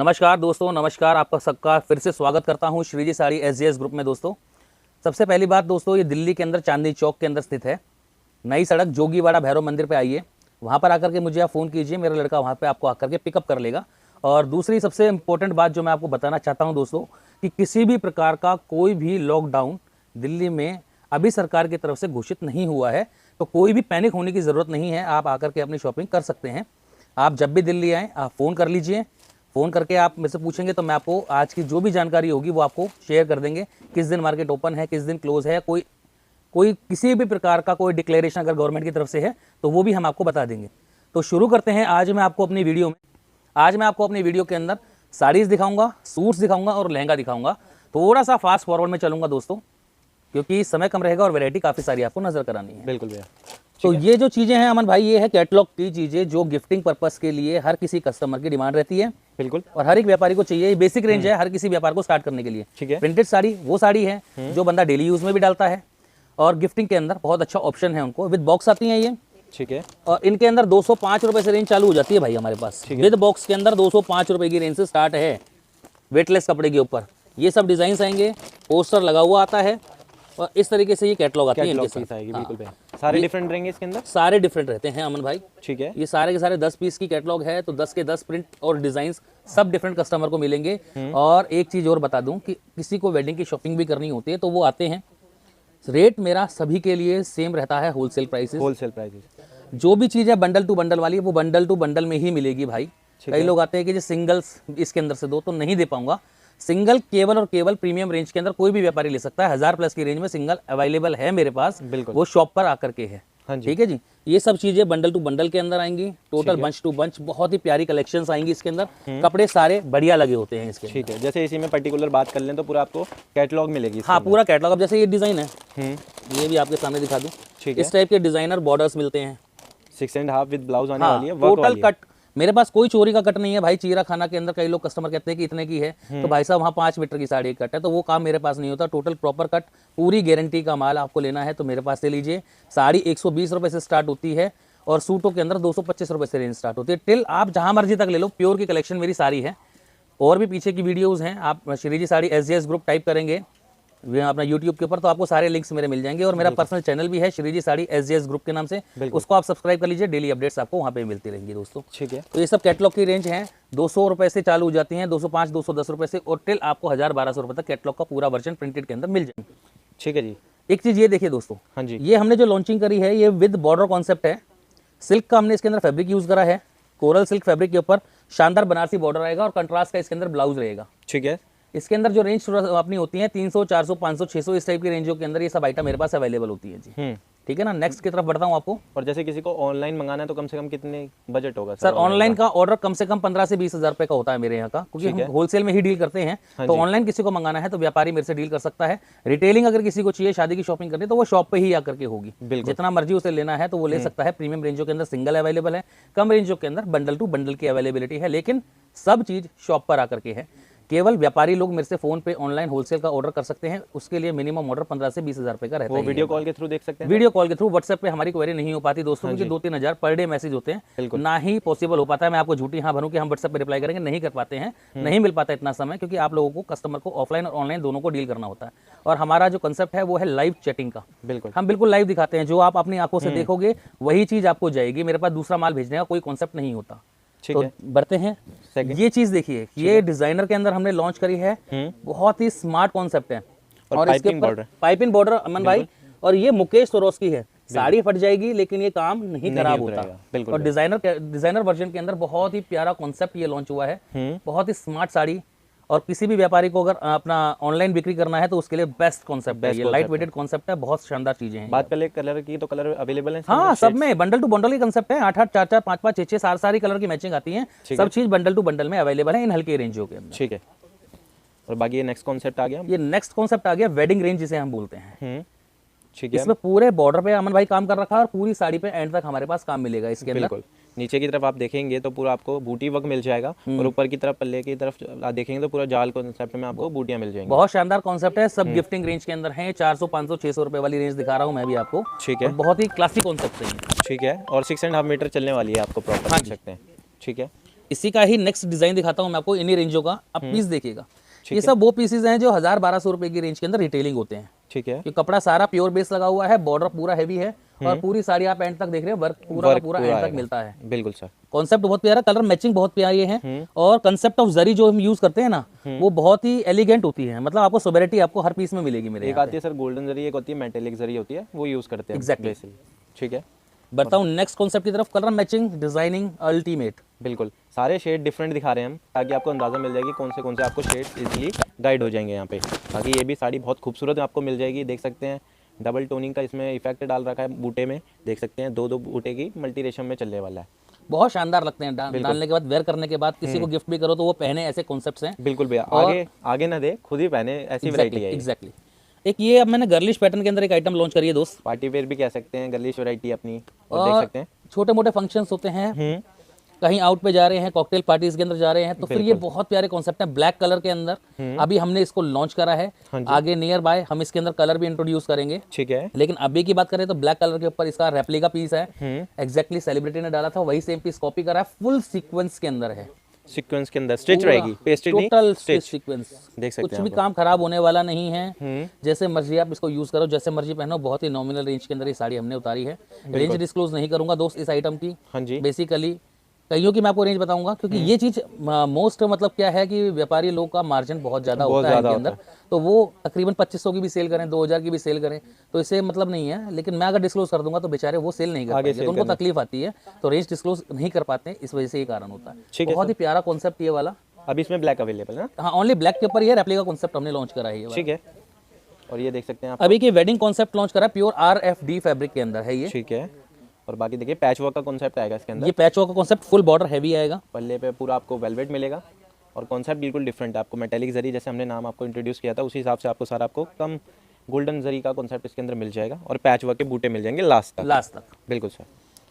नमस्कार दोस्तों, नमस्कार। आपका सबका फिर से स्वागत करता हूं श्रीजी साड़ी एसजीएस ग्रुप में। दोस्तों, सबसे पहली बात दोस्तों, ये दिल्ली के अंदर चांदनी चौक के अंदर स्थित है। नई सड़क जोगीवाड़ा भैरव मंदिर पे आइए, वहाँ पर आकर के मुझे आप फ़ोन कीजिए, मेरा लड़का वहाँ पे आपको आकर के पिकअप कर लेगा। और दूसरी सबसे इंपॉर्टेंट बात जो मैं आपको बताना चाहता हूँ दोस्तों, कि किसी भी प्रकार का कोई भी लॉकडाउन दिल्ली में अभी सरकार की तरफ से घोषित नहीं हुआ है, तो कोई भी पैनिक होने की ज़रूरत नहीं है। आप आकर के अपनी शॉपिंग कर सकते हैं। आप जब भी दिल्ली आएँ, आप फ़ोन कर लीजिए। फ़ोन करके आप मेरे से पूछेंगे तो मैं आपको आज की जो भी जानकारी होगी वो आपको शेयर कर देंगे। किस दिन मार्केट ओपन है, किस दिन क्लोज है, कोई किसी भी प्रकार का कोई डिक्लेरेशन अगर गवर्नमेंट की तरफ से है तो वो भी हम आपको बता देंगे। तो शुरू करते हैं। आज मैं आपको अपनी वीडियो के अंदर साड़ीज़ दिखाऊंगा, सूट्स दिखाऊंगा और लहंगा दिखाऊंगा। थोड़ा सा फास्ट फॉरवर्ड में चलूंगा दोस्तों, क्योंकि समय कम रहेगा और वैरायटी काफ़ी सारी आपको नज़र करानी है। बिल्कुल भैया। तो ये जो चीज़ें हैं अमन भाई, ये है कैटलॉग की चीज़ें जो गिफ्टिंग पर्पस के लिए हर किसी कस्टमर की डिमांड रहती है। बिल्कुल। और हर एक व्यापारी को चाहिए। ये बेसिक रेंज है हर किसी व्यापार को स्टार्ट करने के लिए। ठीक है। प्रिंटेड साड़ी वो साड़ी है जो बंदा डेली यूज में भी डालता है, और गिफ्टिंग के अंदर बहुत अच्छा ऑप्शन है उनको। विद बॉक्स आती है ये। ठीक है। और इनके अंदर 205 रुपए से रेंज चालू हो जाती है भाई हमारे पास। विद बॉक्स के अंदर 205 रुपए की रेंज से स्टार्ट है, वेटलेस कपड़े के ऊपर। ये सब डिजाइन आएंगे, पोस्टर लगा हुआ आता है, और इस तरीके से ये कैटलॉग आती है इनके साथ। बिल्कुल भैया। सारे डिफरेंट रहेंगे इसके अंदर? सारे डिफरेंट रहते हैं अमन भाई। ठीक है। ये सारे के सारे 10 पीस की कैटलॉग है, तो 10 के 10 प्रिंट और डिजाइन सब डिफरेंट कस्टमर को मिलेंगे। और एक चीज और बता दूं कि किसी को वेडिंग की शॉपिंग भी करनी होती है तो वो आते हैं। रेट मेरा सभी के लिए सेम रहता है, होलसेल प्राइसेस। जो भी चीज़ है बंडल टू बंडल वाली, वो बंडल टू बंडल में ही मिलेगी भाई। कई लोग आते हैं कि जो सिंगल्स इसके अंदर से दो, तो नहीं दे पाऊंगा। सिंगल केवल और केवल प्रीमियम रेंज के अंदर कोई भी व्यापारी ले सकता है। 1000 प्लस की रेंज में सिंगल अवेलेबल है मेरे पास, वो शॉप पर आकर के है। ठीक है जी। ये सब चीजें बंडल टू बंडल के अंदर आएंगी, टोटल बंच टू बंच। बहुत ही प्यारी कलेक्शंस आएंगी इसके अंदर। कपड़े सारे बढ़िया लगे होते हैं इसके। ठीक है। जैसे इसी में पर्टिकुलर बात कर लें तो पूरा आपको कैटलॉग मिलेगी। हाँ, पूरा कैटलॉग। अब जैसे ये डिजाइन है, ये भी आपके सामने दिखा दूं। ठीक है। इस टाइप के डिजाइनर बॉर्डर्स मिलते हैं। 6.5 विद ब्लाउज आने हाँ, वाली है। टोटल कट मेरे पास कोई चोरी का कट नहीं है भाई। चीरा खाना के अंदर कई लोग कस्टमर कहते हैं कि इतने की है, तो भाई साहब वहाँ 5 मीटर की साड़ी कट है, तो वो काम मेरे पास नहीं होता। टोटल प्रॉपर कट, पूरी गारंटी का माल आपको लेना है तो मेरे पास ले लीजिए। साड़ी 120 रुपए से स्टार्ट होती है, और सूटों के अंदर 225 रुपए से रेंज स्टार्ट होती है। टिल आप जहाँ मर्जी तक ले लो। प्योर की कलेक्शन मेरी सारी है। और भी पीछे की वीडियोज़ हैं, आप Shreeji sari SGS group type करेंगे अपना यूट्यूब के ऊपर तो आपको सारे लिंक्स मेरे मिल जाएंगे। और मेरा पर्सनल चैनल भी है श्रीजी साड़ी एसजीएस ग्रुप के नाम से, उसको आप सब्सक्राइब कर लीजिए। डेली अपडेट्स आपको वहाँ पे मिलती रहेंगी दोस्तों। ठीक है। तो ये सब कैटलॉग की रेंज है, 200 रुपए से चालू हो जाती हैं, 205 210 रुपए से, और टिल आपको 1000-1200 रुपए तक कैटलॉग का पूरा वर्जन प्रिंटेड के अंदर मिल जाएंगे। ठीक है जी। एक चीज़ ये देखिए दोस्तों, हाँ जी, ये हमने जो लॉन्चिंग करी है ये विद बॉर्डर कॉन्सेप्ट है। सिल्क का हमने इसके अंदर फैब्रिक यूज करा है। कोरल सिल्क फैब्रिक के ऊपर शानदार बनारसी बॉर्डर आएगा, और कंट्रास्ट का इसके अंदर ब्लाउज रहेगा। ठीक है। इसके अंदर जो रेंज अपनी होती है 300, 400, 500, 600 इस टाइप की रेंजों के अंदर ये सब आइटम मेरे पास अवेलेबल होती है जी। ठीक है ना। नेक्स्ट की तरफ बढ़ता हूँ आपको। और जैसे किसी को ऑनलाइन मंगाना है तो कम से कम कितने बजट होगा सर? ऑनलाइन का ऑर्डर कम से कम 15 से 20 हज़ार रुपए का होता है मेरे यहाँ का, क्योंकि हम होलसेल में ही डील करते हैं। तो ऑनलाइन किसी को मंगाना है तो व्यापारी मेरे से डील कर सकता है। रिटेलिंग अगर किसी को चाहिए, शादी की शॉपिंग करनी, तो वो शॉप पे ही आकर के होगी। जितना मर्जी उसे लेना है तो वो ले सकता है। प्रीमियम रेंजों के अंदर सिंगल अवेलेबल है, कम रेंजों के अंदर बंडल टू बंडल की अवेलेबिलिटी है, लेकिन सब चीज़ शॉप पर आकर के है। केवल व्यापारी लोग मेरे से फोन पे ऑनलाइन होलसेल का ऑर्डर कर सकते हैं। उसके लिए मिनिमम ऑर्डर 15 से 20 हज़ार रुपए का रहता है। वो वीडियो कॉल के थ्रू देख सकते हैं। वीडियो कॉल के थ्रू। व्हाट्सएप पे हमारी क्वेरी नहीं हो पाती दोस्तों, क्योंकि 2-3 हज़ार पर डे मैसेज होते हैं, ना ही पॉसिबल हो पाता है। मैं आपको झूठी हाँ भरूं कि हम व्हाट्सएप पे रिप्लाई करेंगे, नहीं कर पाते हैं, नहीं मिल पाता इतना समय, क्योंकि आप लोगों को कस्टमर को ऑफलाइन और ऑनलाइन दोनों को डील करना होता है। और हमारा जो कंसेप्ट है वो है लाइव चैटिंग का। हम बिल्कुल लाइव दिखाते हैं। जो आप अपनी आंखों से देखोगे वही चीज आपको जाएगी। मेरे पास दूसरा माल भेजने का कोई कॉन्सेप्ट नहीं होता। तो बढ़ते हैं। ये चीज देखिए, ये डिजाइनर के अंदर हमने लॉन्च करी है। बहुत ही स्मार्ट कॉन्सेप्ट है। और इसके ऊपर पाइपिंग बॉर्डर अमन भाई, और ये मुकेश सोरोस की है। साड़ी फट जाएगी लेकिन ये काम नहीं खराब होता। और डिजाइनर वर्जन के अंदर बहुत ही प्यारा कॉन्सेप्ट ये लॉन्च हुआ है। बहुत ही स्मार्ट साड़ी, और किसी भी व्यापारी को अगर अपना ऑनलाइन बिक्री करना है तो उसके लिए बेस्ट कॉन्सेप्ट है। ये लाइट वेटेड कॉन्सेप्ट है, बहुत शानदार चीजें हैं। बात कर ले कलर की, तो कलर अवेलेबल है। हाँ, सब में बंडल टू बंडल की कंसेप्ट है। 8-8, 4-4, 5-5, 6-6 सारी कलर की मैचिंग आती है। सब चीज बंडल टू बंडल में अवेलेबल है इन हल्के रेंजों के अंदर। ठीक है। और बाकी ये नेक्स्ट कॉन्सेप्ट आ गया। ये नेक्स्ट कॉन्सेप्ट आ गया वेडिंग रेंज जिसे हम बोलते हैं। ठीक है। इसमें पूरे बॉर्डर पे अमन भाई काम कर रखा है, और पूरी साड़ी पे एंड तक हमारे पास काम मिलेगा इसके अंदर। बिल्कुल। नीचे की तरफ आप देखेंगे तो पूरा आपको बूटी वर्क मिल जाएगा, और ऊपर की तरफ पल्ले की तरफ आप देखेंगे तो पूरा जाल कॉन्सेप्ट में आपको बूटियां मिल जाएंगी। बहुत शानदार कॉन्सेप्ट है। सब गिफ्टिंग रेंज के अंदर है। 400, 500, 600 रुपए वाली रेंज दिखा रहा हूँ मैं भी आपको। ठीक है। बहुत ही क्लासिक कॉन्सेप्ट है। ठीक है। और 6.5 मीटर चलने वाली है, आपको प्रॉपर देख सकते हैं। ठीक है। इसी का ही नेक्स्ट डिजाइन दिखाता हूँ मैं आपको इन्हीं रेंजों का। अब पीस देखिएगा, ये सब वो पीसेज हैं जो 1000-1200 रुपए की रेंज के अंदर रिटेलिंग होते हैं। ठीक है, कि कपड़ा सारा प्योर बेस लगा हुआ है, बॉर्डर पूरा हैवी है और पूरी साड़ी आप एंड तक देख रहे हो, वर्क पूरा का पूरा एंड तक मिलता है। बिल्कुल सर। कॉन्सेप्ट बहुत प्यारा, कलर मैचिंग बहुत प्यारी है और कंसेप्ट ऑफ जरी जो हम यूज करते हैं ना, वो बहुत ही एलिगेंट होती है। मतलब आपको सोबरिटी आपको हर पीस में मिलेगी मेरे। एक आती है सर गोल्डन जरी, एक होती है मेटेलिक जरी होती है, वो यूज करते हैं Exactly. बेसिकली। ठीक है, बढ़ता हूँ नेक्स्ट कॉन्सेप्ट की तरफ। Colour matching, designing ultimate. बिल्कुल सारे शेड डिफरेंट दिखा रहे हैं हम, ताकि आपको अंदाजा मिल जाएगी कौन से आपको शेड इजीली गाइड हो जाएंगे यहाँ पे। बाकी ये भी साड़ी बहुत खूबसूरत आपको मिल जाएगी, देख सकते हैं डबल टोनिंग का इसमें इफेक्ट डाल रखा है बूटे में, देख सकते हैं 2-2 बूटे की मल्टी रेशम में चलने वाला है। बहुत शानदार लगते हैं, डालने के बाद, वेयर करने के बाद किसी को गिफ्ट भी करो तो वो पहने, ऐसे कॉन्सेप्ट्स हैं। बिल्कुल भैया, आगे ना दे, खुद ही पहने, ऐसी वैरायटी है। एग्जैक्टली। एक ये अब मैंने गर्लिश पैटर्न के अंदर एक आइटम लॉन्च करी है दोस्त, पार्टी वेयर भी कह सकते हैं, गर्लिश वैरायटी अपनी, और देख सकते हैं छोटे मोटे फंक्शंस होते हैं, कहीं आउट पे जा रहे हैं, कॉकटेल पार्टीज के अंदर जा रहे हैं, तो फिर ये बहुत प्यारे कॉन्सेप्ट है। ब्लैक कलर के अंदर अभी हमने इसको लॉन्च करा है, आगे नियर बाय हम इसके अंदर कलर भी इंट्रोड्यूस करेंगे। ठीक है, लेकिन अभी की बात करें तो ब्लैक कलर के ऊपर इसका रेप्लिका पीस है, एग्जैक्टली सेलिब्रिटी ने डाला था, वही सेम पीस कॉपी करा है, फुल सीक्वेंस के अंदर है, सीक्वेंस के अंदर स्टिच रहेगी, पेस्टेड नहीं, टोटल सीक्वेंस। देख सकते कुछ हैं भी काम खराब होने वाला नहीं है, जैसे मर्जी आप इसको यूज करो, जैसे मर्जी पहनो। बहुत ही नॉमिनल रेंज के अंदर ये साड़ी हमने उतारी है। रेंज डिस्क्लोज नहीं करूंगा दोस्त इस आइटम की। हाँ जी, बेसिकली कईयों की मैं आपको रेंज बताऊंगा, क्योंकि ये चीज मोस्ट मतलब क्या है कि व्यापारी लोग का मार्जिन बहुत ज्यादा होता है इनके अंदर, तो वो तकरीबन 2500 की भी सेल करें, 2000 की भी सेल करें, तो इससे मतलब नहीं है। लेकिन मैं अगर डिस्क्लोज कर दूंगा तो बेचारे वो सेल नहीं कर पाएंगे, तो उनको तकलीफ आती है, तो रेंज डिस्क्लोज नहीं कर पाते हैं, इस वजह से ये कारण होता है। बहुत ही प्यारा कॉन्सेप्ट ये वाला। अभी इसमें ब्लैक अवेलेबल है। हाँ, ओनली ब्लैक के ऊपर ये रेप्लिका कॉन्सेप्ट हमने लॉन्च करा है। ठीक है, और ये देख सकते हैं आप, अभी की वेडिंग कॉन्सेप्ट लॉन्च करा है, प्योर RFD फैब्रिक के अंदर है ये। ठीक है, और बाकी देखिए पैच वर्क का कॉन्सेप्ट आएगा इसके अंदर। ये पैच वर्क का कॉन्सेप्ट, फुल बॉर्डर हैवी आएगा, पल्ले पे पूरा आपको वेलवेट मिलेगा, और कॉन्सेप्ट बिल्कुल डिफरेंट है। आपको मेटेलिक जरी, जैसे हमने नाम आपको इंट्रोड्यूस किया था, उसी हिसाब से आपको सारा आपको कम गोल्डन जरी का कॉन्सेप्ट इसके अंदर मिल जाएगा, और पैच वर्क के बूटे मिल जाएंगे लास्ट तक। बिल्कुल सर।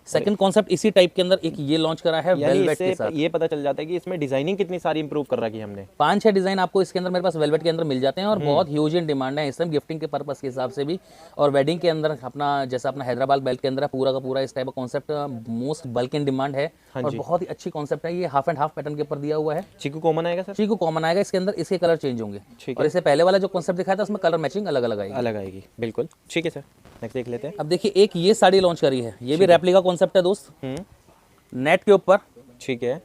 सेकंड कॉन्सेप्ट इसी टाइप के अंदर एक ये लॉन्च करा है वेलवेट के साथ। ये पता चल जाता है कि इसमें डिजाइनिंग कितनी सारी इंप्रूव कर रखी है हमने। 5-6 डिजाइन आपको इसके अंदर मेरे पास वेलवेट के अंदर मिल जाते हैं, और बहुत ह्यूज इन डिमांड है इस टाइम गिफ्टिंग के पर्पस के हिसाब से भी, और वेडिंग के अंदर अपना जैसा अपना हैदराबाद बेल्ट के अंदर है, पूरा का पूरा इस टाइप का concept most bulk in demand है, और बहुत ही अच्छी कॉन्सेप्ट है। ये हाफ एंड हाफ पैटर्न के ऊपर दिया हुआ है। चीकू कॉमन आएगा सर? चीकू कॉमन आएगा, इसके अंदर इसके कलर चेंज होंगे, और इससे पहले वाला जो कॉन्सेप्ट दिखाया था उसमें कलर मैचिंग अलग आएगी। बिल्कुल ठीक है सर, नेक्स्ट देख लेते हैं। अब देखिए एक ये साड़ी लॉन्च करी है, ये भी रेप्लिका कॉन्सेप्ट है दोस्त, नेट के ऊपर। ठीक है,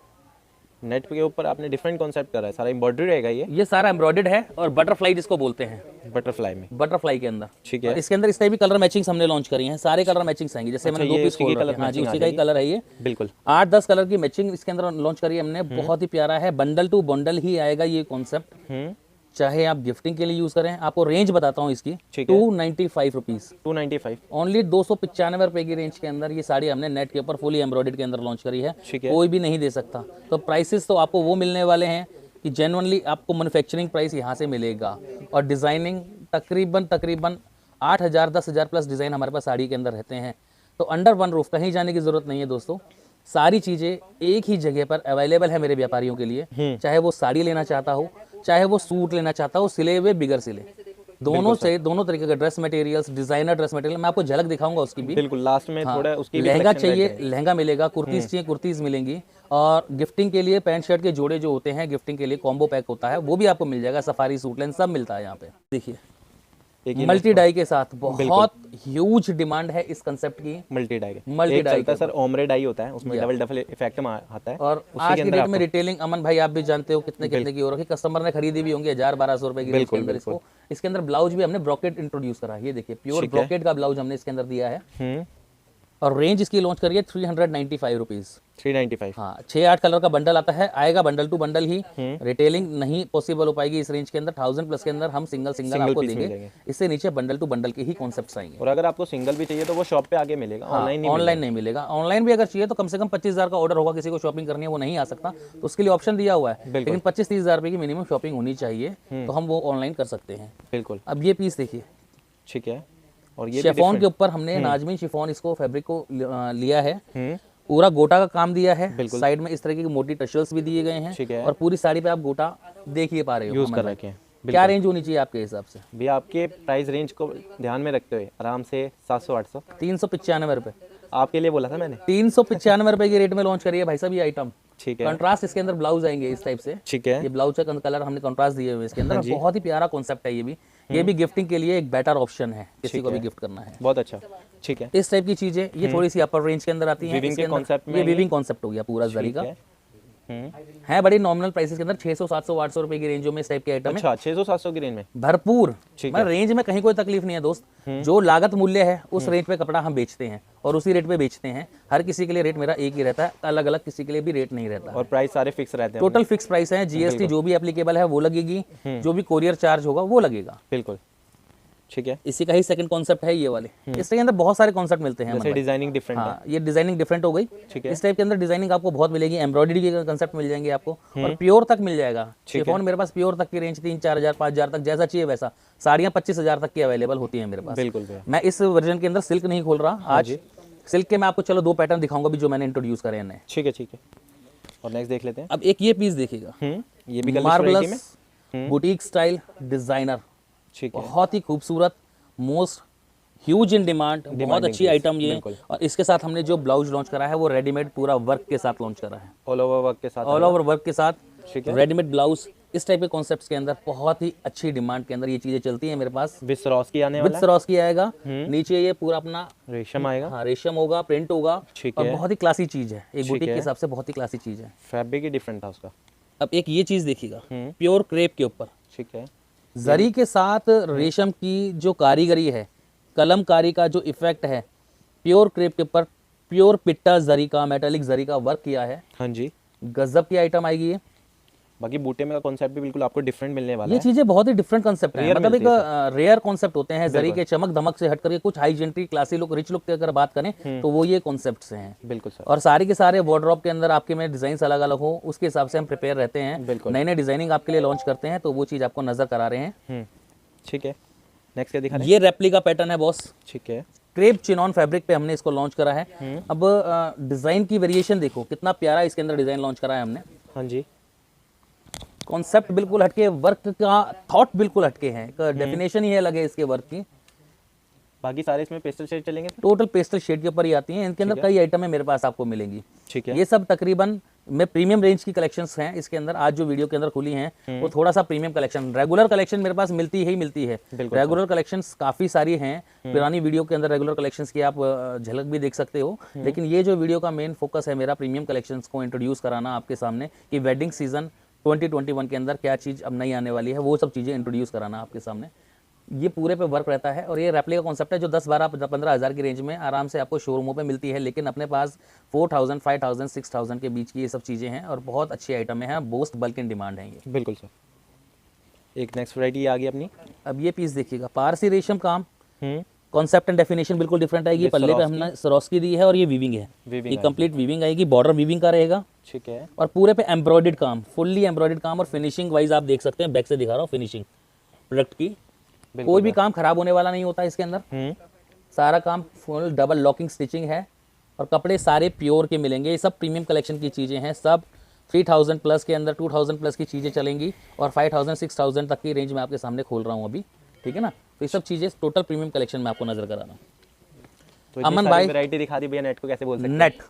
नेट के ऊपर आपने डिफरेंट कॉन्सेप्ट करा है, सारा एम्ब्रॉयडरी रहेगा ये सारा एम्ब्रॉयडर्ड है, और बटरफ्लाई जिसको बोलते हैं, बटरफ्लाई में, बटरफ्लाई के अंदर। ठीक है, इसके अंदर इस टाइप की कलर मैचिंग्स हमने लॉन्च करी हैं, सारे कलर मैचिंग्स आएंगे, जैसे मैंने 2 पीस खोल रखे हैं। हाँ जी, उसी का ही कलर है ये। बिल्कुल 8-10 कलर की मैचिंग इसके अंदर लॉन्च करी है हमने, बहुत ही प्यारा है। बंडल टू बंडल ही आएगा ये कॉन्सेप्ट, चाहे आप गिफ्टिंग के लिए यूज करें। आपको रेंज बताता हूँ इसकी, 295 रुपीज, 295 ओनली 295 रुपए की रेंज के अंदर ये साड़ी हमने नेट के ऊपर फुली एम्ब्रॉयडर्ड के अंदर लॉन्च करी है। कोई भी नहीं दे सकता, तो प्राइसेस तो आपको वो मिलने वाले हैं कि जेन्युइनली आपको मैन्युफैक्चरिंग प्राइस यहाँ से मिलेगा, और डिजाइनिंग तकरीबन 8,000-10,000 प्लस डिजाइन हमारे पास साड़ी के अंदर रहते हैं। तो अंडर वन रूफ कहीं जाने की जरूरत नहीं है दोस्तों, सारी चीजें एक ही जगह पर अवेलेबल है मेरे व्यापारियों के लिए। चाहे वो साड़ी लेना चाहता हो, चाहे वो सूट लेना चाहता हो, सिले हुए बिगर सिले, दोनों तरीके के dress materials, designer dress material, मैं आपको झलक दिखाऊंगा उसकी भी। बिल्कुल लास्ट में थोड़ा उसकी भी लहंगा चाहिए लहंगा मिलेगा, कुर्तीज चाहिए कुर्तीज मिलेंगी, और गिफ्टिंग के लिए पैंट शर्ट के जोड़े जो होते हैं गिफ्टिंग के लिए कॉम्बो पैक होता है, वो भी आपको मिल जाएगा। सफारी सूट लेन सब मिलता है यहाँ पे। देखिए मल्टी डाई के साथ बहुत ह्यूज डिमांड है इस कंसेप्ट की। मल्टी डाई का सर ओमरे डाई होता है, उसमें डबल इफेक्ट में आता है, और आज की डेट में रिटेलिंग अमन भाई आप भी जानते हो कितने की हो रखी, कस्टमर ने खरीदी भी होंगी 1000-1200 रुपए की रेंज के अंदर। इसके अंदर ब्लाउज भी हमने ब्रॉकेट इंट्रोड्यूस करा है, ये देखिए प्योर ब्रॉकेट का ब्लाउज हमने इसके अंदर दिया है, और रेंज इसकी लॉन्च करी है 395 रुपीज। 395 हाँ, 6-8 कलर का बंडल आता है, आएगा बंडल टू बंडल ही। रिटेलिंग नहीं पॉसिबल हो पाएगी इस रेंज के अंदर, 1000 प्लस के अंदर हम सिंगल आपको देंगे, इससे नीचे बंडल टू बंडल के ही कॉन्सेप्ट्स आएंगे। और अगर आपको सिंगल भी चाहिए तो वो शॉप पे आके मिलेगा, ऑनलाइन नहीं मिलेगा। ऑनलाइन भी अगर चाहिए तो कम से कम 25,000 का ऑर्डर होगा, किसी को शॉपिंग करनी है वो नहीं आ सकता, तो उसके लिए ऑप्शन दिया हुआ है, लेकिन 25-30,000 रुपए की मिनिमम शॉपिंग होनी चाहिए, तो हम वो ऑनलाइन कर सकते हैं। बिल्कुल। अब ये पीस देखिए, ठीक है, और ये शिफॉन के ऊपर हमने नाजमीन शिफॉन इसको फैब्रिक को लिया है, पूरा गोटा का काम दिया है, साइड में इस तरीके की मोटी टशल्स भी दिए गए हैं, और पूरी साड़ी पे आप गोटा देख ही पा रहे हो, यूज कर रखे हैं। क्या रेंज होनी चाहिए आपके हिसाब से? भैया आपके प्राइस रेंज को ध्यान में रखते हुए आराम से 700-800। 395 रुपए आपके लिए बोला था मैंने, 395 रुपए की रेट में लॉन्च करी है भाई साहब ये आइटम। ठीक है, कंट्रास्ट इसके अंदर ब्लाउज आएंगे इस टाइप से। ठीक है, ये ब्लाउज का कलर हमने कंट्रास्ट दिए हुए इसके अंदर, बहुत ही प्यारा कॉन्सेप्ट है ये भी गिफ्टिंग के लिए एक बेटर ऑप्शन है, किसी को भी गिफ्ट करना है। बहुत अच्छा, ठीक है। इस टाइप की चीजें ये थोड़ी सी अपर रेंज के अंदर आती हैं। Weaving के concept में ये वीविंग कॉन्सेप्ट हो गया पूरा जरी का, हम्म, है बड़ी नॉमिनल प्राइसेस के अंदर 600 700 800 रुपए की रेंजों में इस टाइप के आइटम है। अच्छा 600-700 की रेंज में भरपूर, ठीक मतलब रेंज में कहीं कोई तकलीफ नहीं है दोस्त। जो लागत मूल्य है उस रेंज पे कपड़ा हम बेचते हैं और उसी रेट पे बेचते हैं। हर किसी के लिए रेट मेरा एक ही रहता है, अलग अलग किसी के लिए भी रेट नहीं रहता। और प्राइस सारे फिक्स रहते हैं। टोटल फिक्स प्राइस है, जीएसटी जो भी एप्लीकेबल है वो लगेगी, जो भी कोरियर चार्ज होगा वो लगेगा। बिल्कुल, ठीक है। इसी का ही सेकंड कॉन्सेप्ट है ये वाले। इसके अंदर बहुत सारे कॉन्सेप्ट मिलते हैं। जैसे डिजाइनिंग डिफरेंट है। हाँ, ये डिजाइनिंग डिफरेंट हो गई। ठीक है। इस टाइप के अंदर डिजाइनिंग आपको बहुत मिलेगी, एम्ब्रॉयडरी के कंसेप्ट मिल जाएंगे आपको, और प्योर तक मिल जाएगा। शिफॉन मेरे पास प्योर तक की रेंज 3-4 हज़ार 5 हज़ार तक जैसा चाहिए वैसा। साड़ियाँ 25 हज़ार तक की अवेलेबल होती है मेरे पास। बिल्कुल भैया। मैं इस वर्जन के अंदर सिल्क नहीं खोल रहा आज। सिल्क के मैं आपको चलो 2 पैटर्न दिखाऊंगा भी जो मैंने इंट्रोड्यूस करे हैं। ठीक है, ठीक है। और नेक्स्ट देख लेते हैं। अब एक ये पीस देखिएगा, ये भी मार्वलस बुटीक स्टाइल डिजाइनर, ठीक है, बहुत ही खूबसूरत, मोस्ट ह्यूज इन डिमांड, बहुत अच्छी आइटम ये। और इसके साथ हमने जो ब्लाउज लॉन्च करा है वो रेडीमेड पूरा वर्क के साथ लॉन्च करा है, ऑल ओवर वर्क के साथ, ऑल ओवर वर्क के साथ, ठीक है। Readymade blouse. इस टाइप के कॉन्सेप्ट्स के अंदर बहुत ही अच्छी डिमांड के अंदर ये चीजें चलती हैं मेरे पास। विद सरोस्की आने विद वाला सरोस्की आएगा, नीचे ये पूरा अपना है, रेशम आएगा। हाँ रेशम होगा, प्रिंट होगा, ठीक और है। बहुत ही क्लासी चीज है, एक बुटीक के है। हिसाब से बहुत ही क्लासी चीज है। फैब्रिक ही डिफरेंट था उसका। अब एक ये चीज देखिएगा, प्योर क्रेप के ऊपर ठीक है, जरी के साथ रेशम की जो कारीगरी है, कलमकारी का जो इफेक्ट है, प्योर क्रेप के ऊपर प्योर पिट्टा जरी का, मेटालिक जरी का वर्क किया है। हाँ जी। गजब की आइटम आएगी ये। बाकी बूटे में का कॉन्सेप्ट भी बिल्कुल आपको डिफरेंट मिलने वाला ये है। चीजें बहुत ही डिफरेंट कंसेप्ट है, Rare मतलब एक मिलती रेयर कॉन्सेप्ट होते हैं। जरी के चमक धमक से हट करके कुछ high gentry classy look, rich look की अगर बात करें तो वो ये कॉन्सेप्ट्स हैं। बिल्कुल सर। और सारे के सारे वार्डरोब के अंदर आपके में डिजाइन अलग अलग हो, उसके हिसाब से हम प्रिपेयर रहते हैं, बिल्कुल। नए नए डिजाइनिंग आपके लिए लॉन्च करते हैं, तो वो चीज आपको नजर करा रहे हैं। ठीक है, नेक्स्ट क्या दिखा रहे ये रेप्लिका पैटर्न है बॉस, हैं? ठीक है, क्रेप चिनॉन फैब्रिक पे हमने इसको लॉन्च करा है। अब डिजाइन की वेरिएशन देखो कितना प्यारा इसके अंदर डिजाइन लॉन्च करा है हमने। हाँ जी। कॉन्सेप्ट बिल्कुल हटके, वर्क का थॉट बिल्कुल हटके है, डेफिनेशन ही अलग है इसके वर्क की। बाकी सारे इसमें पेस्टल शेड चलेंगे सर? टोटल पेस्टल शेड के ऊपर ही आती हैं। इनके अंदर कई आइटमें मेरे पास आपको मिलेंगी। ठीक है, ये सब तकरीबन में प्रीमियम रेंज की कलेक्शंस हैं इसके अंदर। आज जो वीडियो के अंदर खुली हैं वो थोड़ा सा प्रीमियम कलेक्शन, रेगुलर कलेक्शन मेरे पास मिलती ही मिलती है। रेगुलर कलेक्शंस काफी सारी हैं, पुरानी वीडियो के अंदर रेगुलर कलेक्शंस की आप झलक भी देख सकते हो। लेकिन ये जो वीडियो का मेन फोकस है मेरा प्रीमियम कलेक्शंस को इंट्रोड्यूस कराना आपके सामने, कि वेडिंग सीजन 2021 के अंदर क्या चीज़ अब नई आने वाली है, वो सब चीज़ें इंट्रोड्यूस कराना आपके सामने। ये पूरे पे वर्क रहता है, और ये रेप्लिका कॉन्सेप्ट है जो 10, 12, 15 हज़ार की रेंज में आराम से आपको शोरूमों पे मिलती है। लेकिन अपने पास 4000, 5000, 6000 के बीच की ये सब चीज़ें हैं, और बहुत अच्छी आइटमें हैं, मोस्ट बल्क इन डिमांड है ये। बिल्कुल सर। एक नेक्स्ट वैरायटी आ गई अपनी। अब ये पीस देखिएगा, पारसी रेशम काम, कॉन्सेप्ट एंड डेफिनेशन बिल्कुल डिफरेंट आएगी। पल्ले पे हमने सरोस्की दी है और ये वीविंग है, ये कंप्लीट वीविंग आएगी, बॉर्डर वीविंग का रहेगा। ठीक है, और पूरे पे एम्ब्रॉयडर्ड काम, फुल्ली एम्ब्रॉयडर्ड काम, और फिनिशिंग वाइज आप देख सकते हैं, बैक से दिखा रहा हूँ फिनिशिंग प्रोडक्ट की। कोई भी काम खराब होने वाला नहीं होता इसके अंदर। सारा काम फुल डबल लॉकिंग स्टिचिंग है, और कपड़े सारे प्योर के मिलेंगे। ये सब प्रीमियम कलेक्शन की चीज़ें हैं, सब 3000 प्लस के अंदर, 2000 प्लस की चीज़ें चलेंगी, और 5000, 6000 तक की रेंज में आपके सामने खोल रहा हूँ अभी, ठीक है ना। तो ये सब चीज़ें टोटल प्रीमियम कलेक्शन में आपको नजर करा रहा हूँ। तो अमन भाई वैरायटी दिखा दी भैया, नेट को कैसे बोल सकते हैं? नेट,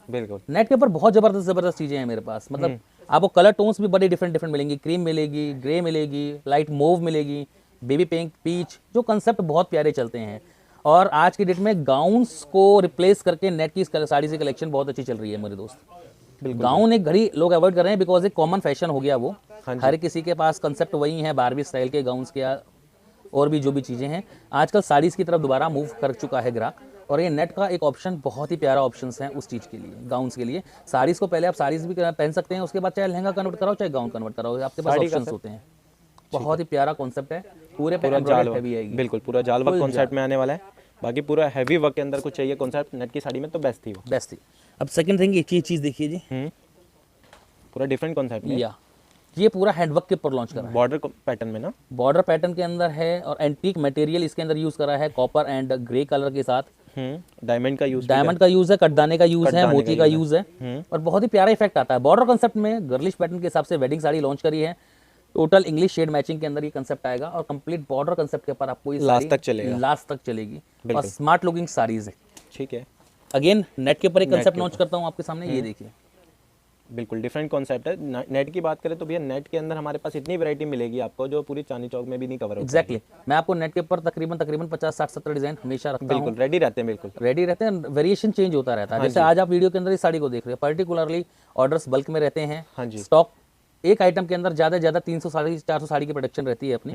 बिल्कुल नेट के ऊपर बहुत ज़बरदस्त चीज़ें हैं मेरे पास। मतलब आपको कलर टोन्स भी बड़े डिफरेंट मिलेंगी, क्रीम मिलेगी, ग्रे मिलेगी, लाइट मूव मिलेगी, बेबी पिंक, पीच, जो कंसेप्ट बहुत प्यारे चलते हैं। और आज की डेट में गाउन्स को रिप्लेस करके नेट की साड़ी से कलेक्शन बहुत अच्छी चल रही है मेरे दोस्त। गाउन एक घड़ी लोग अवॉइड कर रहे हैं, बिकॉज एक कॉमन फैशन हो गया वो। हर किसी के पास कंसेप्ट वही है, बारबी स्टाइल के गाउन्स के, और भी जो भी चीज़ें हैं। आजकल साड़ीज़ की तरफ दोबारा मूव कर चुका है ग्राहक, और ये नेट का एक ऑप्शन बहुत ही प्यारा ऑप्शन है उस चीज़ के लिए, गाउन्स के लिए। साड़ीज़ को पहले आप साड़ीज़ भी पहन सकते हैं, उसके बाद चाहे लहंगा कन्वर्ट कराओ चाहे गाउन कन्वर्ट कराओ, आपके पास ऑप्शंस होते हैं। बहुत ही प्यारा कॉन्सेप्ट है, पूरे पे एम्ब्रॉयडरी हैवी आएगी। बिल्कुल पूरा जाल वर्क कॉन्सेप्ट में आने वाला है। बाकी पूरा हैवी वर्क के अंदर कुछ चाहिए कॉन्सेप्ट नेट की साड़ी में, तो बेस्ट थी वो, बेस्ट थी। अब सेकंड थिंग एक ये चीज़ देखिए जी, पूरा डिफरेंट कॉन्सेप्ट में। या ये पूरा हैंडवर्क के ऊपर लॉन्च करा है, बॉर्डर पैटर्न में ना, बॉर्डर पैटर्न के अंदर है, और एंटीक मटेरियल इसके अंदर यूज करा है, कॉपर एंड ग्रे कलर के साथ। डायमंड का यूज, डायमंड का यूज है, कटदाने का यूज है, मोती का यूज है, और बहुत ही प्यारा इफेक्ट आता है। बॉर्डर कंसेप्ट में गर्लिश पैटर्न के हिसाब से वेडिंग साड़ी लॉन्च करी है। टोटल इंग्लिश शेड मैचिंग के अंदर ये कंसेप्ट आएगा, और कंप्लीट बॉर्डर कंसेप्ट के ऊपर आपको ये लास्ट तक चलेगा, लास्ट तक चलेगी, और स्मार्ट लुकिंग साड़ीज है। ठीक है, अगेन नेट के ऊपर एक कंसेप्ट लॉन्च करता हूँ आपके सामने, ये देखिए, बिल्कुल डिफरेंट कॉन्सेप्ट है। नेट की बात करें तो भैया नेट के अंदर हमारे पास इतनी वैरायटी मिलेगी आपको जो पूरी चांदनी चौक में भी नहीं कवर होती। एग्जैक्टली मैं आपको नेट के ऊपर तकरीबन 50 60 70 डिजाइन हमेशा रखता हूँ, बिल्कुल रेडी रहते हैं, बिल्कुल रेडी रहते हैं, वेरिएशन चेंज होता रहता है। जैसे आज आप वीडियो के अंदर इस साड़ी को देख रहे हैं, पर्टिकुलरली ऑर्डर्स बल्क में रहते हैं। हाँ जी। स्टॉक एक आइटम के अंदर ज़्यादा से ज़्यादा 300 साड़ी 400 साड़ी की प्रोडक्शन रहती है अपनी,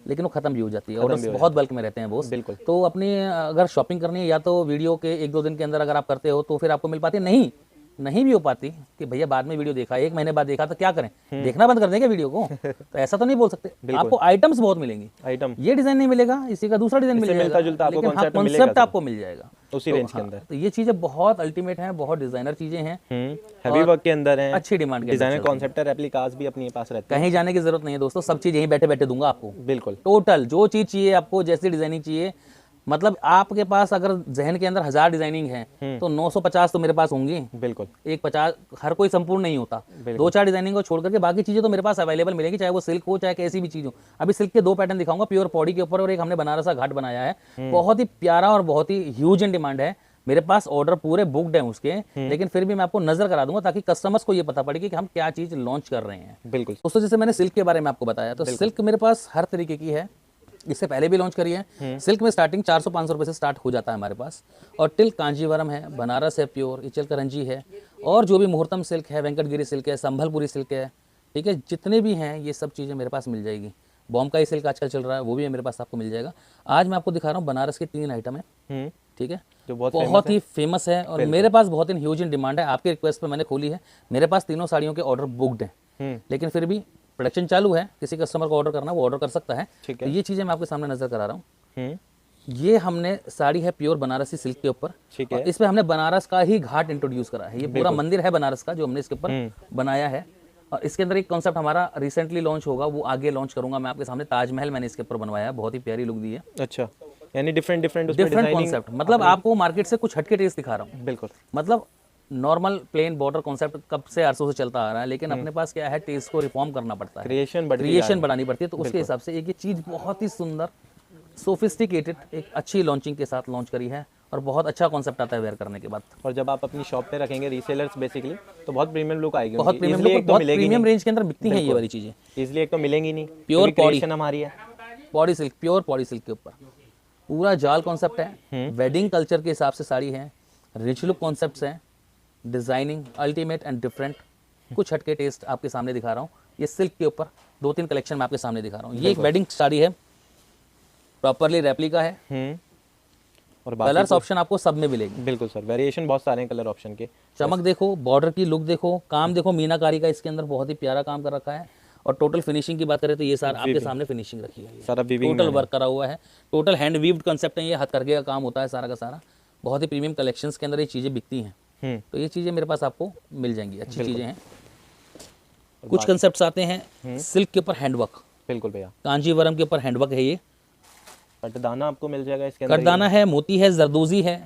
लेकिन वो खत्म भी हो जाती है। ऑर्डर्स बहुत बल्क में रहते हैं बोस। बिल्कुल। तो अपनी अगर शॉपिंग करनी है या तो वीडियो के 1-2 दिन के अंदर अगर आप करते हो तो फिर आपको मिल पाती है, नहीं भी हो पाती कि भैया बाद में वीडियो देखा, 1 महीने बाद देखा तो क्या करें, देखना बंद कर देंगे वीडियो को? तो ऐसा तो नहीं बोल सकते। आपको आइटम्स बहुत मिलेंगी, आइटम ये डिजाइन नहीं मिलेगा, इसी का दूसरा डिजाइन मिल जाएगा, मिलता जुलता आपको लेकिन हाँ concept मिलेगा कॉन्सेप्ट आपको मिल जाएगा उसी रेंज के अंदर। तो ये चीजें बहुत अल्टीमेट हैं, बहुत डिजाइनर चीजें हैं, हैवी वर्क के अंदर है, अच्छी डिमांड के डिजाइनर कॉन्सेप्ट है, रेप्लिकास भी अपने पास रहते कहीं जाने की जरूरत नहीं है दोस्तों, सब चीज यहीं बैठे बैठे दूंगा आपको। हैं। बिल्कुल टोटल जो चीज चाहिए आपको, जैसी डिजाइनिंग चाहिए, मतलब आपके पास अगर जहन के अंदर 1000 डिजाइनिंग है तो 950 तो मेरे पास होंगी। बिल्कुल एक 50 हर कोई संपूर्ण नहीं होता, 2-4 डिजाइनिंग को छोड़ करके बाकी चीजें तो मेरे पास अवेलेबल मिलेगी, चाहे वो सिल्क हो चाहे कैसी भी चीज हो। अभी सिल्क के 2 पैटर्न दिखाऊंगा, प्योर पॉडी के ऊपर और एक हमने बनारसा घाट बनाया है, बहुत ही प्यारा और बहुत ही ह्यूज इन डिमांड है। मेरे पास ऑर्डर पूरे बुकड हैं उसके, लेकिन फिर भी मैं आपको नजर करा दूंगा ताकि कस्टमर्स को ये पता पड़े कि हम क्या चीज लॉन्च कर रहे हैं। बिल्कुल दोस्तों जैसे मैंने सिल्क के बारे में आपको बताया, तो सिल्क मेरे पास हर तरीके की है, इससे पहले भी लॉन्च करी है। सिल्क में स्टार्टिंग 400-500 रुपए से स्टार्ट हो जाता है हमारे पास, और टिल कांजीवरम है, बनारस है, प्योर इचल करंजी है, और जो भी मुहूर्तम सिल्क है, वेंकटगिरी सिल्क है, संभलपुरी सिल्क है, ठीक है, जितने भी हैं ये सब चीज़ें मेरे पास मिल जाएगी। बॉम्बकाई सिल्क आजकल चल रहा है, वो भी मेरे पास आपको मिल जाएगा। आज मैं आपको दिखा रहा हूँ बनारस के 3 आइटम है, ठीक है, जो बहुत बहुत ही फेमस है और मेरे पास बहुत ही ह्यूज इन डिमांड है। आपके रिक्वेस्ट पे मैंने खोली है, मेरे पास तीनों साड़ियों के ऑर्डर बुकड हैं, लेकिन फिर भी प्रोडक्शन चालू है, किसी कस्टमर को ऑर्डर करना वो ऑर्डर कर सकता है। तो ये चीज़ें मैं आपके सामने नजर करा रहा हूँ। ये हमने साड़ी है प्योर बनारसी सिल्क के ऊपर, ठीक है। इस पे हमने बनारस का ही घाट इंट्रोड्यूस करा है। ये पूरा मंदिर है बनारस का जो हमने इसके ऊपर बनाया है, और इसके अंदर एक कॉन्सेप्ट हमारा रिसेंटली लॉन्च होगा, वो आगे लॉन्च करूंगा मैं आपके सामने। ताजमहल मैंने इसके ऊपर बनवाया है, बहुत ही प्यारी लुक दी है। अच्छा, यानी डिफरेंट कॉन्सेप्ट, मतलब आपको मार्केट से कुछ हटके टेस्ट दिखा रहा हूँ। बिल्कुल, मतलब नॉर्मल प्लेन बॉर्डर कॉन्सेप्ट कब से अरसों से चलता आ रहा है, लेकिन अपने पास क्या है, टेस्ट को रिफॉर्म करना पड़ता है, क्रिएशन बढ़ानी पड़ती है। तो उसके हिसाब से एक ये चीज़ बहुत ही सुंदर सोफिस्टिकेटेड एक अच्छी लॉन्चिंग के साथ लॉन्च करी है, और बहुत अच्छा कॉन्सेप्ट आता है वेयर करने के बाद। और जब आप अपनी शॉप पे रखेंगे रीसेलर्स बेसिकली, तो बहुत प्रीमियम लुक आएगी, बहुत प्रीमियम लुक, बहुत प्रीमियम रेंज के अंदर बिकती हैं ये वाली चीज़ें। इसलिए एक तो मिलेंगी नहीं, प्योर क्रिएशन हमारी है, पॉडी सिल्क, प्योर पॉडी सिल्क के ऊपर पूरा जाल कॉन्सेप्ट है, वेडिंग कल्चर के हिसाब से साड़ी है, रिच लुक कॉन्सेप्ट्स हैं, डिजाइनिंग अल्टीमेट एंड डिफरेंट, कुछ हटके टेस्ट आपके सामने दिखा रहा हूँ। ये सिल्क के ऊपर 2-3 कलेक्शन मैं आपके सामने दिखा रहा हूँ। ये एक वेडिंग साड़ी है, प्रॉपरली रेप्लिका है, और कलर्स ऑप्शन आपको सब में मिलेगी। बिल्कुल सर, वेरिएशन बहुत सारे हैं कलर ऑप्शन के। चमक देखो, बॉर्डर की लुक देखो, काम देखो, मीनाकारी का इसके अंदर बहुत ही प्यारा काम कर रखा है। और टोटल फिनिशिंग की बात करें तो ये सारा आपके सामने फिनिशिंग रखी है, सारा टोटल वर्क करा हुआ है, टोटल हैंड वीव्ड कंसेप्ट है, ये हाथ करके का काम होता है सारा का सारा। बहुत ही प्रीमियम कलेक्शंस के अंदर ये चीज़ें बिकती हैं, तो ये चीज़ें मेरे पास आपको मिल जाएंगी, अच्छी चीज़ें हैं। कुछ कंसेप्ट्स आते हैं सिल्क के ऊपर हैंडवर्क, बिल्कुल भैया, कांजीवरम के ऊपर हैंडवर्क है, ये कटदाना आपको मिल जाएगा इसके अंदर, कटदाना है, मोती है, जरदोजी है,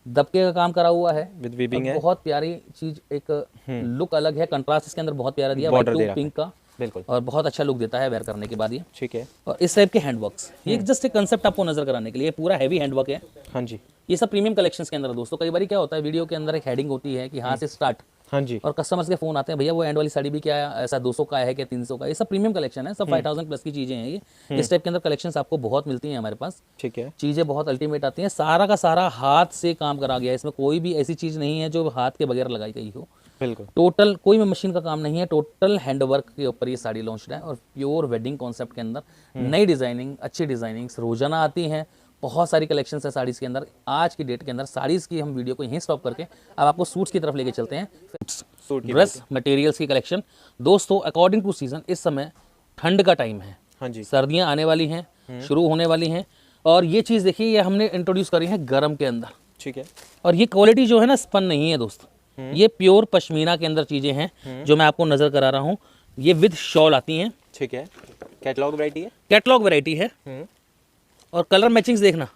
दबके का काम करा हुआ है, विद वीविंग है, बहुत प्यारी चीज, एक लुक अलग है, कंट्रास्ट इसके अंदर बहुत प्यारा दिया, बॉर्डर व्हाइट टू पिंक का, बिल्कुल, और बहुत अच्छा लुक देता है वेयर करने के बाद ये। ठीक है। और इस टाइप के हैंडवर्क्स, ये जस्ट एक कंसेप्ट आपको नजर कराने के लिए, पूरा हैवी हैंडवर्क है। हाँ जी, ये सब प्रीमियम कलेक्शंस के अंदर है दोस्तों। कई बार क्या होता है, वीडियो के अंदर एक हेडिंग होती है कि यहाँ से स्टार्ट, हाँ जी, और कस्टमर्स के फोन आते हैं, भैया वो एंड वाली साड़ी भी क्या है, ऐसा 200 का है क्या 300 का? ये सब प्रीमियम कलेक्शन है, सब 5000 प्लस की चीजें हैं ये। इस टाइप के अंदर कलेक्शंस आपको बहुत मिलती हैं हमारे पास, ठीक है, चीजें बहुत अल्टीमेट आती हैं, सारा का सारा हाथ से काम करा गया है, इसमें कोई भी ऐसी चीज नहीं है जो हाथ के बगैर लगाई गई हो। बिल्कुल, टोटल कोई भी मशीन का काम नहीं है, टोटल हैंडवर्क के ऊपर ये साड़ी लॉन्च है, और प्योर वेडिंग कॉन्सेप्ट के अंदर नई डिजाइनिंग, अच्छी डिजाइनिंग्स रोजाना आती हैं, बहुत सारी कलेक्शंस है साड़ीज़ के अंदर। आज की डेट के अंदर साड़ीज़ की हम वीडियो को यहीं स्टॉप करके अब आपको सूट्स की तरफ लेके चलते हैं। सूट की ड्रेस मटेरियल्स की कलेक्शन दोस्तों, अकॉर्डिंग टू सीजन, इस समय ठंड का टाइम है, हाँ जी, सर्दियां आने वाली हैं, शुरू होने वाली हैं, और ये चीज़ देखिए, ये हमने इंट्रोड्यूस करी है गरम के अंदर, ठीक है, और ये क्वालिटी जो है ना, स्पन नहीं है दोस्त, ये प्योर पश्मीना के अंदर चीज़ें हैं जो मैं आपको नज़र करा रहा हूँ। ये विद शॉल आती हैं, ठीक है, कैटलॉग वैरायटी है, कैटलॉग वैरायटी है, और कलर मैचिंग्स देखना,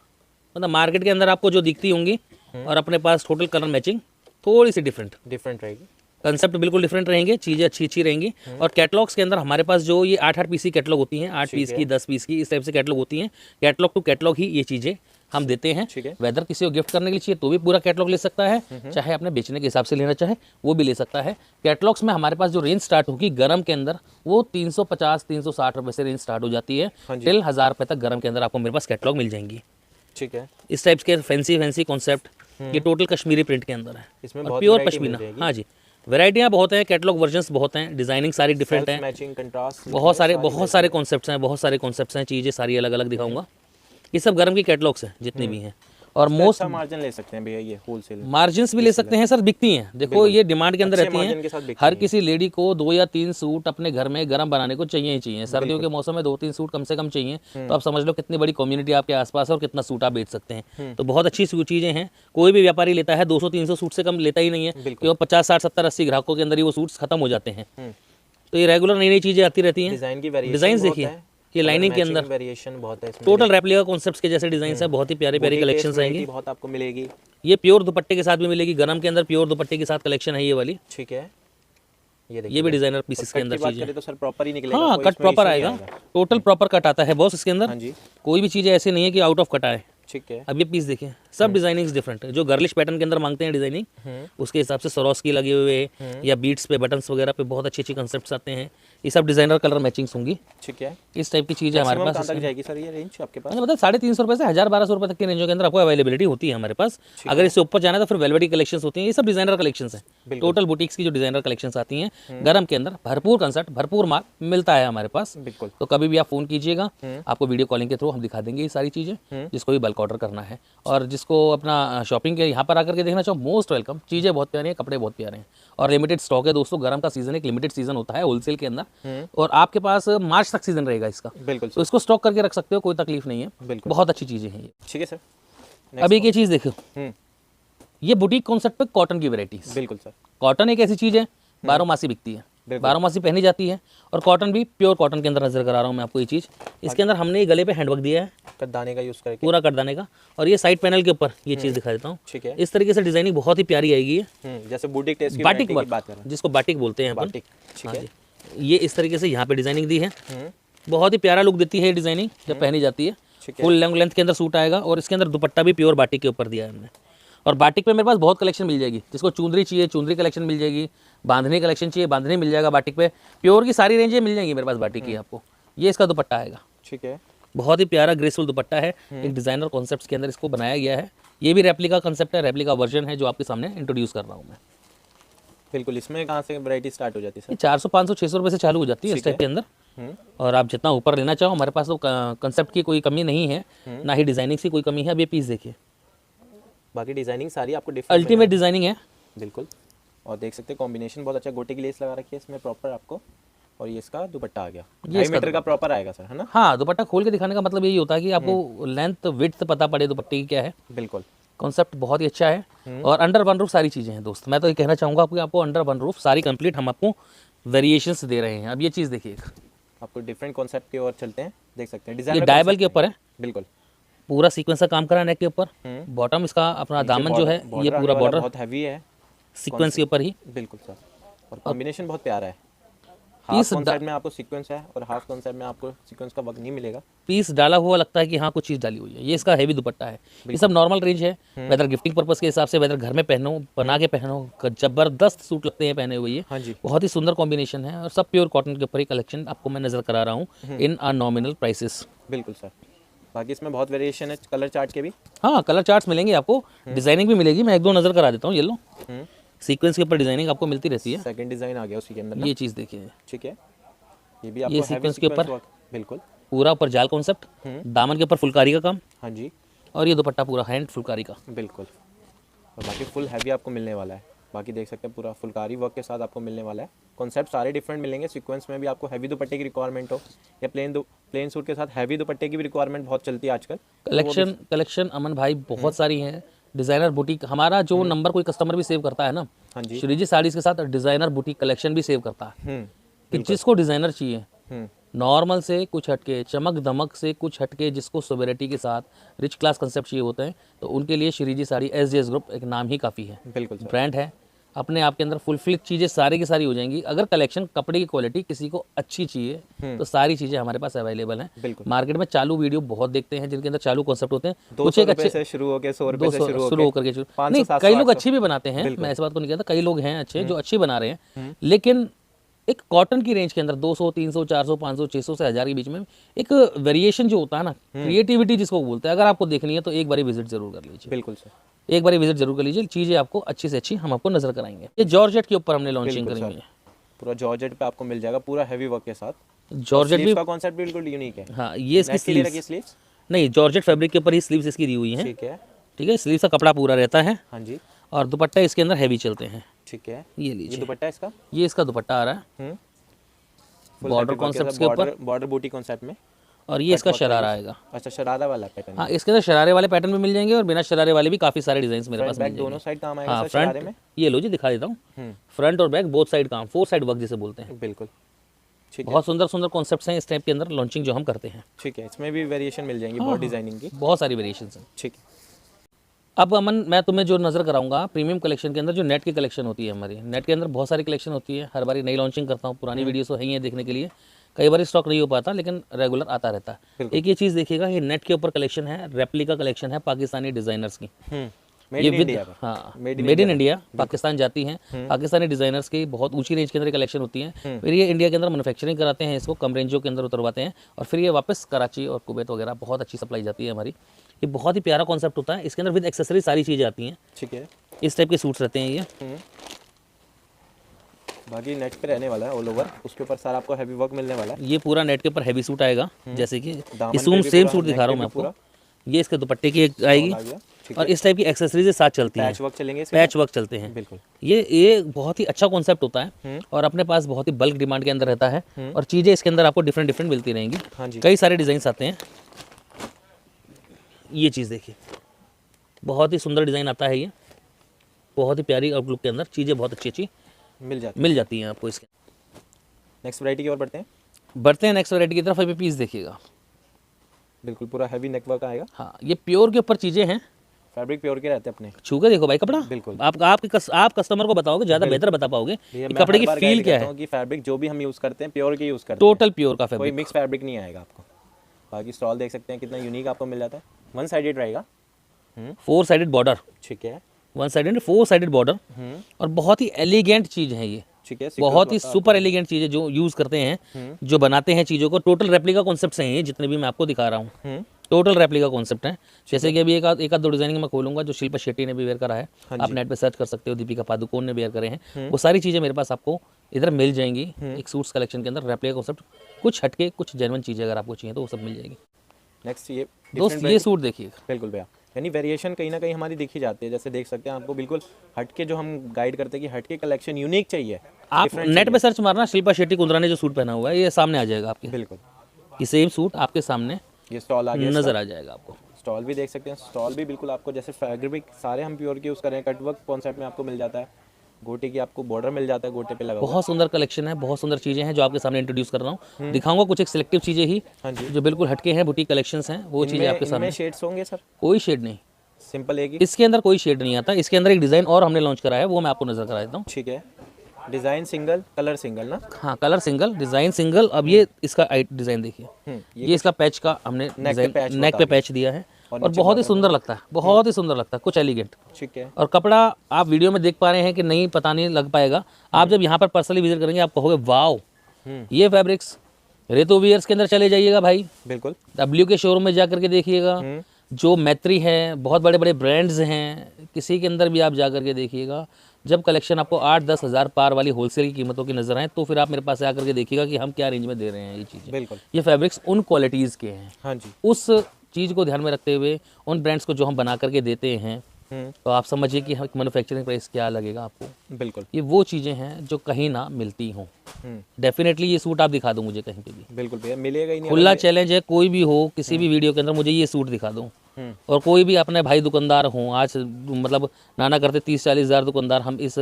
मतलब मार्केट के अंदर आपको जो दिखती होंगी और अपने पास टोटल कलर मैचिंग थोड़ी सी डिफरेंट रहेगी, कंसेप्ट बिल्कुल डिफरेंट रहेंगे, चीज़ें अच्छी रहेंगी। और कैटलॉग्स के अंदर हमारे पास जो ये 8-8 पीस की कैटलॉग होती हैं, 8 पीस की, 10 पीस की, इस टाइप से कैटलॉग होती हैं, कैटलॉग टू कैटलॉग ही ये चीज़ें हम देते हैं। ठीक है। वेदर किसी को गिफ्ट करने के लिए चाहिए तो भी पूरा कैटलॉग ले सकता है, चाहे अपने बेचने के हिसाब से लेना चाहे वो भी ले सकता है। कैटलॉग्स में हमारे पास जो रेंज स्टार्ट होगी गरम के अंदर वो 350-360 रुपये से रेंज स्टार्ट हो जाती है, टिल 1000 रुपये तक गरम के अंदर आपको मेरे पास कैटलॉग मिल जाएंगी। ठीक है। इस टाइप्स के फैंसी कॉन्सेप्ट, ये टोटल कश्मीरी प्रिंट के अंदर है, इसमें और बहुत प्योर variety मिल पश्मीना। जाएगी। हाँ जी, वैरायटियाँ बहुत हैं, कैटलॉग वर्जन्स बहुत हैं, डिजाइनिंग सारी डिफरेंट है, मैचिंग कंट्रास्ट बहुत सारे कॉन्सेप्ट्स हैं, बहुत सारे कॉन्सेप्ट्स हैं, चीज़ें सारी अलग अलग दिखाऊंगा। ये सब गर्म की कैटलॉग्स हैं जितनी भी हैं, और मोस्ट अच्छा मार्जिन ले सकते हैं भैया, ये होलसेल मार्जिन्स भी ले सकते हैं सर, बिकती हैं। देखो ये डिमांड के अंदर रहती मार्जिन के साथ हैं। बिकती हर किसी लेडी को 2 या 3 सूट अपने घर में गर्म बनाने को चाहिए ही चाहिए। सर्दियों के मौसम में 2-3 सूट कम से कम चाहिए, तो आप समझ लो कितनी बड़ी कम्युनिटी आपके आसपास है और कितना सूट आप बेच सकते हैं। तो बहुत अच्छी चीज़ें हैं। कोई भी व्यापारी लेता है 200-300 सूट से कम लेता ही नहीं है, कि वो 50, 60, 70, 80 ग्राहकों के अंदर ही वो सूट्स खत्म हो जाते हैं। तो ये रेगुलर नई नई चीज़ें आती रहती हैं। डिजाइन की वेरिएशन डिजाइन देखिए, ये लाइनिंग के अंदर वेरिएशन बहुत है इसमें। टोटल रेप्लिका कॉन्सेप्ट्स के जैसे डिजाइन है, बहुत ही प्यारे प्यारे Boutique कलेक्शंस taste आएंगी। variety बहुत आपको मिलेगी। ये प्योर दुपट्टे के साथ भी मिलेगी, गरम के अंदर प्योर दुपट्टे के साथ कलेक्शन है ये वाली। ठीक है। ये देखिए, ये भी डिजाइनर पीसेस के अंदर बात चीजें। करें तो सर प्रॉपर ही निकलेगा। हाँ, कोई कट इसमें प्रॉपर issue नहीं आएगा, टोटल प्रॉपर कट आता है बॉस इसके अंदर। हाँ जी। कोई भी चीज़ ऐसी नहीं है कि आउट ऑफ कट आए। ठीक है। अब ये पीस देखिए, सब डिजाइनिंग डिफरेंट है। जो गर्लिश पैटर्न के अंदर मांगते हैं डिजाइनिंग, उसके हिसाब से सरोस्की लगे हुए या बीट्स पे बटन्स वगैरह पे बहुत अच्छी अच्छी कंसेप्ट्स आते हैं। ये सब डिजाइनर कलर मैचिंग्स होंगी। ठीक है। इस टाइप की चीज़ें हमारे Maximum पास। कहाँ तक जाएगी सर ये रेंज आपके पास? मैंने मतलब 350 रुपये से 1000-1200 रुपये तक की रेंजों के अंदर आपको अवेलेबिलिटी होती है हमारे पास। अगर इससे ऊपर जाना है तो फिर वेलवेटी कलेक्शंस होती हैं। ये सब डिजाइनर कलेक्शंस हैं, टोटल बुटीक्स की जो डिजाइनर कलेक्शंस आती हैं गरम के अंदर। भरपूर कंसेप्ट, भरपूर माल मिलता है हमारे पास। बिल्कुल। तो कभी भी आप फोन कीजिएगा, आपको वीडियो कॉलिंग के थ्रू हम दिखा देंगे ये सारी चीज़ें, जिसको भी बल्क ऑर्डर करना है। और जिसको अपना शॉपिंग के यहाँ पर आकर के देखना चाहो, मोस्ट वेलकम। चीज़ें बहुत प्यारी हैं, कपड़े बहुत प्यारे हैं, और लिमिटेड स्टॉक है दोस्तों। गरम का सीजन एक लिमिटेड सीजन होता है होलसेल के अंदर, और आपके पास मार्च तक सीजन रहेगा इसका। बिल्कुल तो इसको स्टॉक करके रख सकते हो, कोई तकलीफ नहीं है। बिल्कुल। बहुत अच्छी चीज़ें हैं ये। ठीक है सर। अभी ये चीज़ देखो, हम्म। ये बुटीक कॉन्सेप्ट पे कॉटन की वेराइटीज। बिल्कुल सर। कॉटन एक ऐसी चीज़ है 12 मासी बिकती है, 12 मासी पहनी जाती है, और कॉटन भी प्योर कॉटन के अंदर नजर करा रहा हूँ मैं आपको ये चीज़। इसके अंदर हमने ये गले पे हैंडवर्क दिया है कटदाने का यूज करके। पूरा कटदाने का, और ये साइड पैनल के ऊपर ये चीज़ दिखा देता हूँ। ठीक है। इस तरीके से डिजाइनिंग बहुत ही प्यारी आएगी ये। जैसे बुटीक टेस्ट की बाटिक variety की बात कर रहे वर्क, हैं। जिसको बाटिक बोलते हैं अपन। बाटिक। ठीक है। ये इस तरीके से यहाँ पे डिजाइनिंग दी है, बहुत ही प्यारा लुक देती है ये डिजाइनिंग जब पहनी जाती है। फुल लेंथ के अंदर सूट आएगा, और इसके अंदर दुपट्टा भी प्योर बाटिक के ऊपर दिया है हमने। और बाटिक पे मेरे पास बहुत कलेक्शन मिल जाएगी। जिसको चुंदरी चाहिए चुंदरी कलेक्शन मिल जाएगी, बांधनी कलेक्शन चाहिए बांधनी मिल जाएगा बाटिक पे। प्योर की सारी रेंजें मिल जाएंगी मेरे पास बाटिक की आपको। ये इसका दुपट्टा आएगा, ठीक है। बहुत ही प्यारा ग्रेसफुल दुपट्टा है, एक डिजाइनर कॉन्सेप्ट्स के अंदर इसको बनाया गया है। ये भी रेप्लिका कॉन्सेप्ट है, रेप्लिका वर्जन है जो आपके सामने इंट्रोड्यूस कर रहा हूँ मैं। बिल्कुल। इसमें कहाँ से वैरायटी स्टार्ट हो जाती है ये 400, 500, 600 रुपये से चालू हो जाती है इस टाइप के अंदर। और आप जितना ऊपर लेना चाहो, हमारे पास तो कंसेप्ट की कोई कमी नहीं है, ना ही डिजाइनिंग की कोई कमी है। अब ये पीस देखिए, बाकी डिजाइनिंग सारी आपको डिफरेंट अल्टीमेट डिजाइनिंग है। बिल्कुल। और देख सकते हैं कॉम्बिनेशन बहुत अच्छा, गोटे की लेस लगा रखी है इसमें प्रॉपर आपको। और ये इसका दुपट्टा आ गया, ये 2.5 मीटर का प्रॉपर आएगा सर, है ना? हाँ, दुपट्टा खोल के दिखाने का मतलब यही होता है कि आपको लेंथ विड्थ पता पड़े दुपट्टे की क्या है। बिल्कुल। कॉन्सेप्ट बहुत ही अच्छा है, और अंडर वन रूफ सारी चीज़ें हैं दोस्त। मैं तो ये कहना चाहूँगा कि आपको अंडर वन रूफ सारी कंप्लीट हम आपको वेरिएशंस दे रहे हैं। अब ये चीज़ देखिए, आपको डिफरेंट कॉन्सेप्ट की ओर चलते हैं, देख सकते हैं ये डिजाइन डायबल के ऊपर है, बिल्कुल। पूरा सीक्वेंस का काम करा नेक के ऊपर। बॉटम इसका अपना दामन जो है ये पूरा बॉर्डर बहुत हैवी है सीक्वेंस के ऊपर ही। बिल्कुल सर। और कॉम्बिनेशन बहुत प्यारा है। पीस हाफ कॉन्सेप्ट में आपको सीक्वेंस है, और हाफ कॉन्सेप्ट में आपको सीक्वेंस का वर्क नहीं मिलेगा। पीस डाला हुआ लगता है कि हाँ कुछ चीज़ डाली हुई है। ये इसका हैवी दुपट्टा है। ये सब नॉर्मल रेंज है, वेदर गिफ्टिंग पर्पस के हिसाब से, वेदर घर में पहनो बना के पहनो, जबरदस्त सूट लगते हैं पहने हुए। ये हाँ जी। बहुत ही सुंदर कॉम्बिनेशन है, और सब प्योर कॉटन के ऊपर ही कलेक्शन आपको मैं नजर करा रहा हूँ इन अ नॉमिनल प्राइसेस। बिल्कुल सर। बाकी इसमें बहुत वेरिएशन है कलर चार्ट के भी। हाँ, कलर चार्ट्स मिलेंगे आपको, डिजाइनिंग भी मिलेगी। मैं एक दो नजर करा देता हूँ। ये लो, सीक्वेंस के ऊपर डिजाइनिंग आपको मिलती रहती है। सेकंड डिजाइन आ गया उसी के अंदर ना? ये चीज़ देखिए, ठीक है। ये भी ये आपको सीक्वेंस के ऊपर बिल्कुल। पूरा ऊपर जाल कॉन्सेप्ट, दामन के ऊपर फुलकारी का काम, हाँ जी। और ये दुपट्टा पूरा हैंड फुलकारी का। बिल्कुल। और बाकी फुल हैवी आपको मिलने वाला है। बाकी देख सकते हैं पूरा फुलकारी वर्क के साथ आपको मिलने वाला है। कॉन्सेप्ट सारे डिफरेंट मिलेंगे। सीक्वेंस में भी आपको हैवी दुपट्टे की रिक्वायरमेंट हो, या प्लेन सूट के साथ हैवी दुपट्टे की भी रिक्वायरमेंट बहुत चलती है आजकल। कलेक्शन अमन भाई बहुत सारी हैं। डिजाइनर बुटीक हमारा जो नंबर कोई कस्टमर भी सेव करता है ना, हाँ जी। श्रीजी साड़ीज के साथ डिजाइनर बुटीक कलेक्शन भी सेव करता है। कि जिसको डिजाइनर चाहिए, नॉर्मल से कुछ हटके, चमक दमक से कुछ हटके, जिसको सोवेरिटी के साथ रिच क्लास कंसेप्ट चाहिए होते हैं, तो उनके लिए श्रीजी साड़ी SJS ग्रुप एक नाम ही काफ़ी है। बिल्कुल सर। ब्रांड है, अपने आप के अंदर फुलफिल चीज़ें सारी की सारी हो जाएंगी। अगर कलेक्शन कपड़े की क्वालिटी किसी को अच्छी चाहिए तो सारी चीज़ें हमारे पास अवेलेबल हैं। बिल्कुल। मार्केट में चालू वीडियो बहुत देखते हैं जिनके अंदर चालू कॉन्सेप्ट होते हैं, 200 रुपए से शुरू होके 100 रुपए से 200 शुरू शुरू होके होकर के 500, नहीं, 700, कई लोग 800 अच्छी भी बनाते हैं, बिल्कुल। मैं ऐसी बात को नहीं कहता, कई लोग हैं अच्छे जो अच्छी बना रहे हैं, लेकिन एक कॉटन की रेंज के अंदर 200, 300, 400, 500, 600 से 1000 के बीच में एक वेरिएशन जो होता है ना, क्रिएटिविटी जिसको बोलते हैं, अगर आपको देखनी है तो एक बार विजिट जरूर कर लीजिए। बिल्कुल सर, एक बार विजिट जरूर कर लीजिए, चीज़ें आपको अच्छी से अच्छी हम आपको नजर कराएंगे। ये जॉर्जेट के ऊपर हमने लॉन्चिंग करी हुई है। पूरा जॉर्जेट पे आपको मिल जाएगा, पूरा हैवी वर्क के साथ। जॉर्जेट भी, स्लीव्स का कॉन्सेप्ट बिल्कुल यूनिक है। हाँ ये इसकी नेक के लिए स्लीव्स रखी स्लीव्स, नहीं, जॉर्जेट फैब्रिक के ऊपर ही स्लीव्स इसकी दी हुई हैं। ठीक है। ठीक है, स्लीव्स का कपड़ा पूरा रहता है हाँ जी, और दुपट्टा इसके अंदर हैवी चलते हैं। ठीक है। ये ये लीजिए, दुपट्टा इसका, ये इसका दुपट्टा आ रहा है फुल बॉर्डर हैवी वर्क के कॉन्सेप्ट साथ, के ऊपर, बॉर्डर बूटी कॉन्सेप्ट में। और ये इसका शरारा आएगा। अच्छा, शरारा वाला पैटर्न। हाँ, इसके अंदर शरारे वाले पैटर्न भी मिल जाएंगे और बिना शरारे वाले भी काफी सारे डिजाइन मेरे पास बैक मिल दोनों जाएंगे। साइड काम आएगा हाँ सर शरारे फ्रंट, में। ये लो जी दिखा देता हूँ, फ्रंट और बैक बोथ साइड काम, 4 साइड वर्क जिसे बोलते हैं। बिल्कुल, ठीक है। बहुत सुंदर सुंदर कॉन्सेप्ट्स हैं इस टाइप के अंदर लॉन्चिंग जो हम करते हैं। ठीक है, इसमें भी वेरिएशन मिल जाएंगी बहुत डिजाइनिंग की। बहुत सारी वेरिएशंस हैं। ठीक है। अब अमन, मैं तुम्हें जो नज़र कराऊंगा प्रीमियम कलेक्शन के अंदर, जो नेट की कलेक्शन होती है हमारी, नेट के अंदर बहुत सारी कलेक्शन होती है। हर बारी नई लॉन्चिंग करता हूँ, पुरानी वीडियोस तो है ही है देखने के लिए, कई बार स्टॉक नहीं हो पाता लेकिन रेगुलर आता रहता है। एक ये चीज़ देखिएगा, ये नेट के ऊपर कलेक्शन है, रेप्लिका कलेक्शन है पाकिस्तानी डिज़ाइनर्स की। मेड ये इन विद, इंडिया, हाँ made made in India, Pakistan जाती हैं पाकिस्तानी डिज़ाइनर्स की, बहुत ऊंची रेंज के अंदर कलेक्शन होती है। फिर ये इंडिया के अंदर मैन्युफैक्चरिंग कराते हैं, इसको कम रेंजों के अंदर उतरवाते हैं और फिर ये वापस कराची और कुवैत वगैरह बहुत अच्छी सप्लाई जाती है हमारी। ये बहुत ही प्यारा कॉन्सेप्ट होता है, इसके अंदर विद एक्सेसरी सारी चीज़ें आती हैं। ठीक है। इस टाइप के सूट्स रहते हैं ये। बाकी नेट पे रहने वाला है ऑल ओवर, उसके ऊपर सारा आपको हैवी वर्क मिलने वाला है। ये पूरा नेट के ऊपर हैवी सूट आएगा, जैसे कि दामन इसमें पे भी सेम पूरा, सूट दिखा रहा हूँ मैं नेक पे भी आपको। ये इसके दुपट्टे की एक आएगी आ गया, ठीक और इस टाइप की एक्सेसरीज साथ चलती हैं, पैच वर्क चलेंगे इसमें। पैच वर्क चलते हैं। बिल्कुल, ये बहुत ही अच्छा कॉन्सेप्ट होता है और अपने पास बहुत ही बल्क डिमांड के अंदर रहता है और चीज़ें इसके अंदर आपको डिफरेंट डिफरेंट मिलती रहेंगी। हाँ जी। कई सारे डिज़ाइन आते हैं। ये चीज़ देखिए, बहुत ही सुंदर डिज़ाइन आता है, ये बहुत ही प्यारी आउटलुक के अंदर चीज़ें बहुत अच्छी अच्छी मिल जाती हैं आपको इसके। नेक्स्ट वैरायटी की ओर बढ़ते हैं नेक्स्ट वैरायटी की तरफ। अभी पीस देखिएगा, बिल्कुल पूरा हैवी नेक वर्क आएगा। हाँ ये प्योर के ऊपर चीज़ें हैं, फैब्रिक प्योर के रहते हैं अपने। छू के देखो भाई कपड़ा, बिल्कुल। आप कस्टमर को बताओगे, ज़्यादा बेहतर बता पाओगे कि कपड़े की फील क्या है। कि फैब्रिक जो भी हम यूज़ करते हैं प्योर के यूज़ करते हैं, टोटल प्योर का कोई फैब्रिक, मिक्स फैब्रिक नहीं आएगा आपको। बाकी स्टॉल देख सकते हैं कितना यूनिक आपको मिल जाता है, वन साइडेड रहेगा। 4 साइडेड बॉर्डर, ठीक है। 1 साइडेड 4 साइडेड बॉर्डर और बहुत ही एलिगेंट चीज़ है ये, ठीक है। बहुत ही सुपर एलिगेंट चीज़ है जो यूज़ करते हैं, जो बनाते हैं चीज़ों को। टोटल रेप्लिका कॉन्सेप्ट हैं ये जितने भी मैं आपको दिखा रहा हूँ, टोटल रेप्लिका कॉन्सेप्ट है। जैसे कि अभी एक आध दो डिजाइनिंग मैं खोलूंगा जो शिल्पा शेट्टी ने भी वेयर करा है, आप नेट पे सर्च कर सकते हो, दीपिका पादुकोण ने वेयर करे हैं, वो सारी चीज़ें मेरे पास आपको इधर मिल जाएंगी एक सूट्स कलेक्शन के अंदर। रेप्लिका कॉन्सेप्ट, कुछ हटके कुछ जेन्युइन चीज़ें अगर आपको चाहिए तो वो सब मिल जाएगी। नेक्स्ट ये दोस्त ये सूट देखिएगा, बिल्कुल भैया, यानी वेरिएशन कहीं ना कहीं हमारी दिखी जाती है। जैसे देख सकते हैं आपको बिल्कुल हटके, जो हम गाइड करते हैं कि हटके कलेक्शन यूनिक चाहिए। आप नेट पे सर्च मारना शिल्पा शेट्टी कुंद्रा ने जो सूट पहना हुआ है, ये सामने आ जाएगा आपके, बिल्कुल ये सेम सूट आपके सामने ये स्टॉल आ गया, नजर आ जाएगा आपको। स्टॉल भी देख सकते हैं, स्टॉल भी बिल्कुल आपको जैसे फैब्रिक सारे हम प्योर के यूज़ कर रहे हैं। कटवर्क कॉन्सेप्ट में आपको मिल जाता है, गोटे की आपको बॉर्डर मिल जाता है, गोटे पे लगा हुआ। बहुत सुंदर कलेक्शन है, बहुत सुंदर चीज़ें हैं जो आपके सामने इंट्रोड्यूस कर रहा हूँ। दिखाऊंगा कुछ एक सिलेक्टिव चीज़ें ही जो बिल्कुल हटके हैं, बुटीक कलेक्शंस हैं, वो चीज़ें आपके सामने। शेड्स होंगे सर? कोई शेड नहीं, सिंपल एक ही, इसके अंदर कोई शेड नहीं आता। इसके अंदर एक डिज़ाइन और हमने लॉन्च करा है, वो मैं आपको नजर करा देता हूँ। ठीक है। डिज़ाइन सिंगल, कलर सिंगल ना? हाँ, कलर सिंगल, डिज़ाइन सिंगल। अब ये इसका डिज़ाइन देखिए, ये इसका पैच का हमने नेक पे पैच दिया है और बहुत ही सुंदर लगता है, बहुत ही सुंदर लगता है, कुछ एलिगेंट। ठीक है। और कपड़ा आप वीडियो में देख पा रहे हैं कि नहीं, पता नहीं लग पाएगा। आप जब यहाँ पर पर्सनली विजिट करेंगे आप कहोगे वाओ, ये फैब्रिक्स रेतो वियर्स के अंदर चले जाइएगा भाई, बिल्कुल डब्ल्यू के शोरूम में जा करके देखिएगा, जो मैत्री है, बहुत बड़े बड़े ब्रांड्स हैं, किसी के अंदर भी आप जा करके देखिएगा। जब कलेक्शन आपको 8-10 हज़ार पार वाली होलसेल की कीमतों की नजर आए तो फिर आप मेरे पास आकर के देखिएगा कि हम क्या रेंज में दे रहे हैं ये चीज़ें। बिल्कुल, ये फैब्रिक्स उन क्वालिटीज़ के हैं, हाँ जी, उस चीज़ को ध्यान में रखते हुए उन ब्रांड्स को जो हम बना करके देते हैं, तो आप समझिए कि मैन्युफैक्चरिंग प्राइस क्या लगेगा आपको। बिल्कुल, ये वो चीज़ें हैं जो कहीं ना मिलती हों। डेफिनेटली ये सूट आप दिखा दो मुझे कहीं पे भी, बिल्कुल भैया, मिलेगा ही नहीं। खुला चैलेंज है, कोई भी हो किसी भी वीडियो के अंदर मुझे ये सूट दिखा दो। और कोई भी अपने भाई दुकानदार हों, आज मतलब नाना करते 30-40 हज़ार दुकानदार हम इस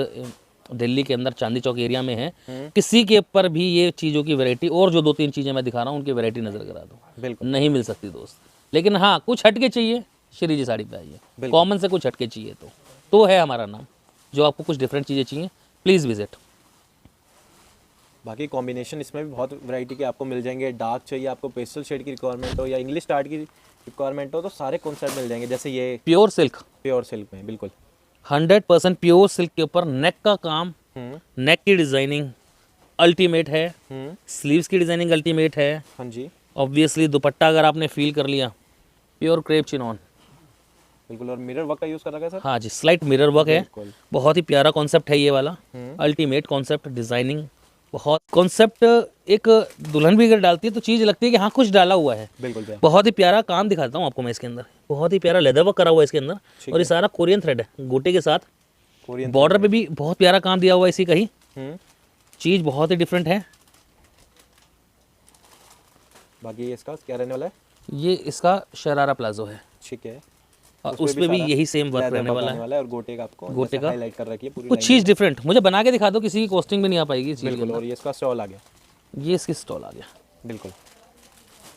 दिल्ली के अंदर चांदी चौक एरिया में हैं, किसी के ऊपर भी ये चीज़ों की वैरायटी और जो 2-3 चीज़ें मैं दिखा रहा हूँ उनकी वैरायटी नज़र करा दो, बिल्कुल नहीं मिल सकती दोस्त। लेकिन हाँ, कुछ हटके चाहिए, श्री जी साड़ी पे आइए, कॉमन से कुछ हटके चाहिए तो है हमारा नाम जो आपको कुछ डिफरेंट चीज़ें चाहिए प्लीज़ विजिट। बाकी कॉम्बिनेशन इसमें भी बहुत वैरायटी के आपको मिल जाएंगे। डार्क चाहिए आपको, पेस्टल शेड की रिक्वायरमेंट हो या इंग्लिश आर्ट की रिक्वायरमेंट हो, तो सारे कॉन्सेप्ट मिल जाएंगे। जैसे ये प्योर सिल्क, प्योर सिल्क में बिल्कुल 100% प्योर सिल्क के ऊपर नेक का काम, नेक की डिज़ाइनिंग अल्टीमेट है, स्लीव्स की डिज़ाइनिंग अल्टीमेट है। हाँ जी ऑब्वियसली दुपट्टा अगर आपने फील कर लिया, प्योर क्रेप चिनॉन, बिल्कुल। और मिरर वर्क का यूज़ कर रखा है सर। हाँ जी, स्लाइट मिरर वर्क है। बिल्कुल। बहुत ही प्यारा कॉन्सेप्ट है ये वाला, अल्टीमेट कॉन्सेप्ट, डिज़ाइनिंग बहुत कॉन्सेप्ट। एक दुल्हन भी अगर डालती है तो चीज़ लगती है कि हाँ कुछ डाला हुआ है। बिल्कुल भैया। बहुत ही प्यारा काम दिखाता हूँ आपको मैं इसके अंदर, बहुत ही प्यारा लेदर वर्क करा हुआ है इसके अंदर, और ये सारा कोरियन थ्रेड है गोटे के साथ। कोरियन बॉर्डर पे भी बहुत प्यारा काम दिया हुआ है इसी का ही, हम्म। चीज़ बहुत ही डिफरेंट है। बाकी इसका क्या रहने वाला है? ये इसका शरारा प्लाजो है, ठीक है। और उस पे भी यही सेम वर्क लेदर रहने वर्क वाला आने है। वाला है और गोटे का आपको गोटे का हाईलाइट कर रखी है पूरी कुछ चीज़ डिफरेंट, मुझे बना के दिखा दो, किसी की कॉस्टिंग भी नहीं आ पाएगी इस चीज़ के बिल्कुल। अंदर। और ये इसका स्टॉल आ गया। ये इसकी स्टॉल आ गया, बिल्कुल।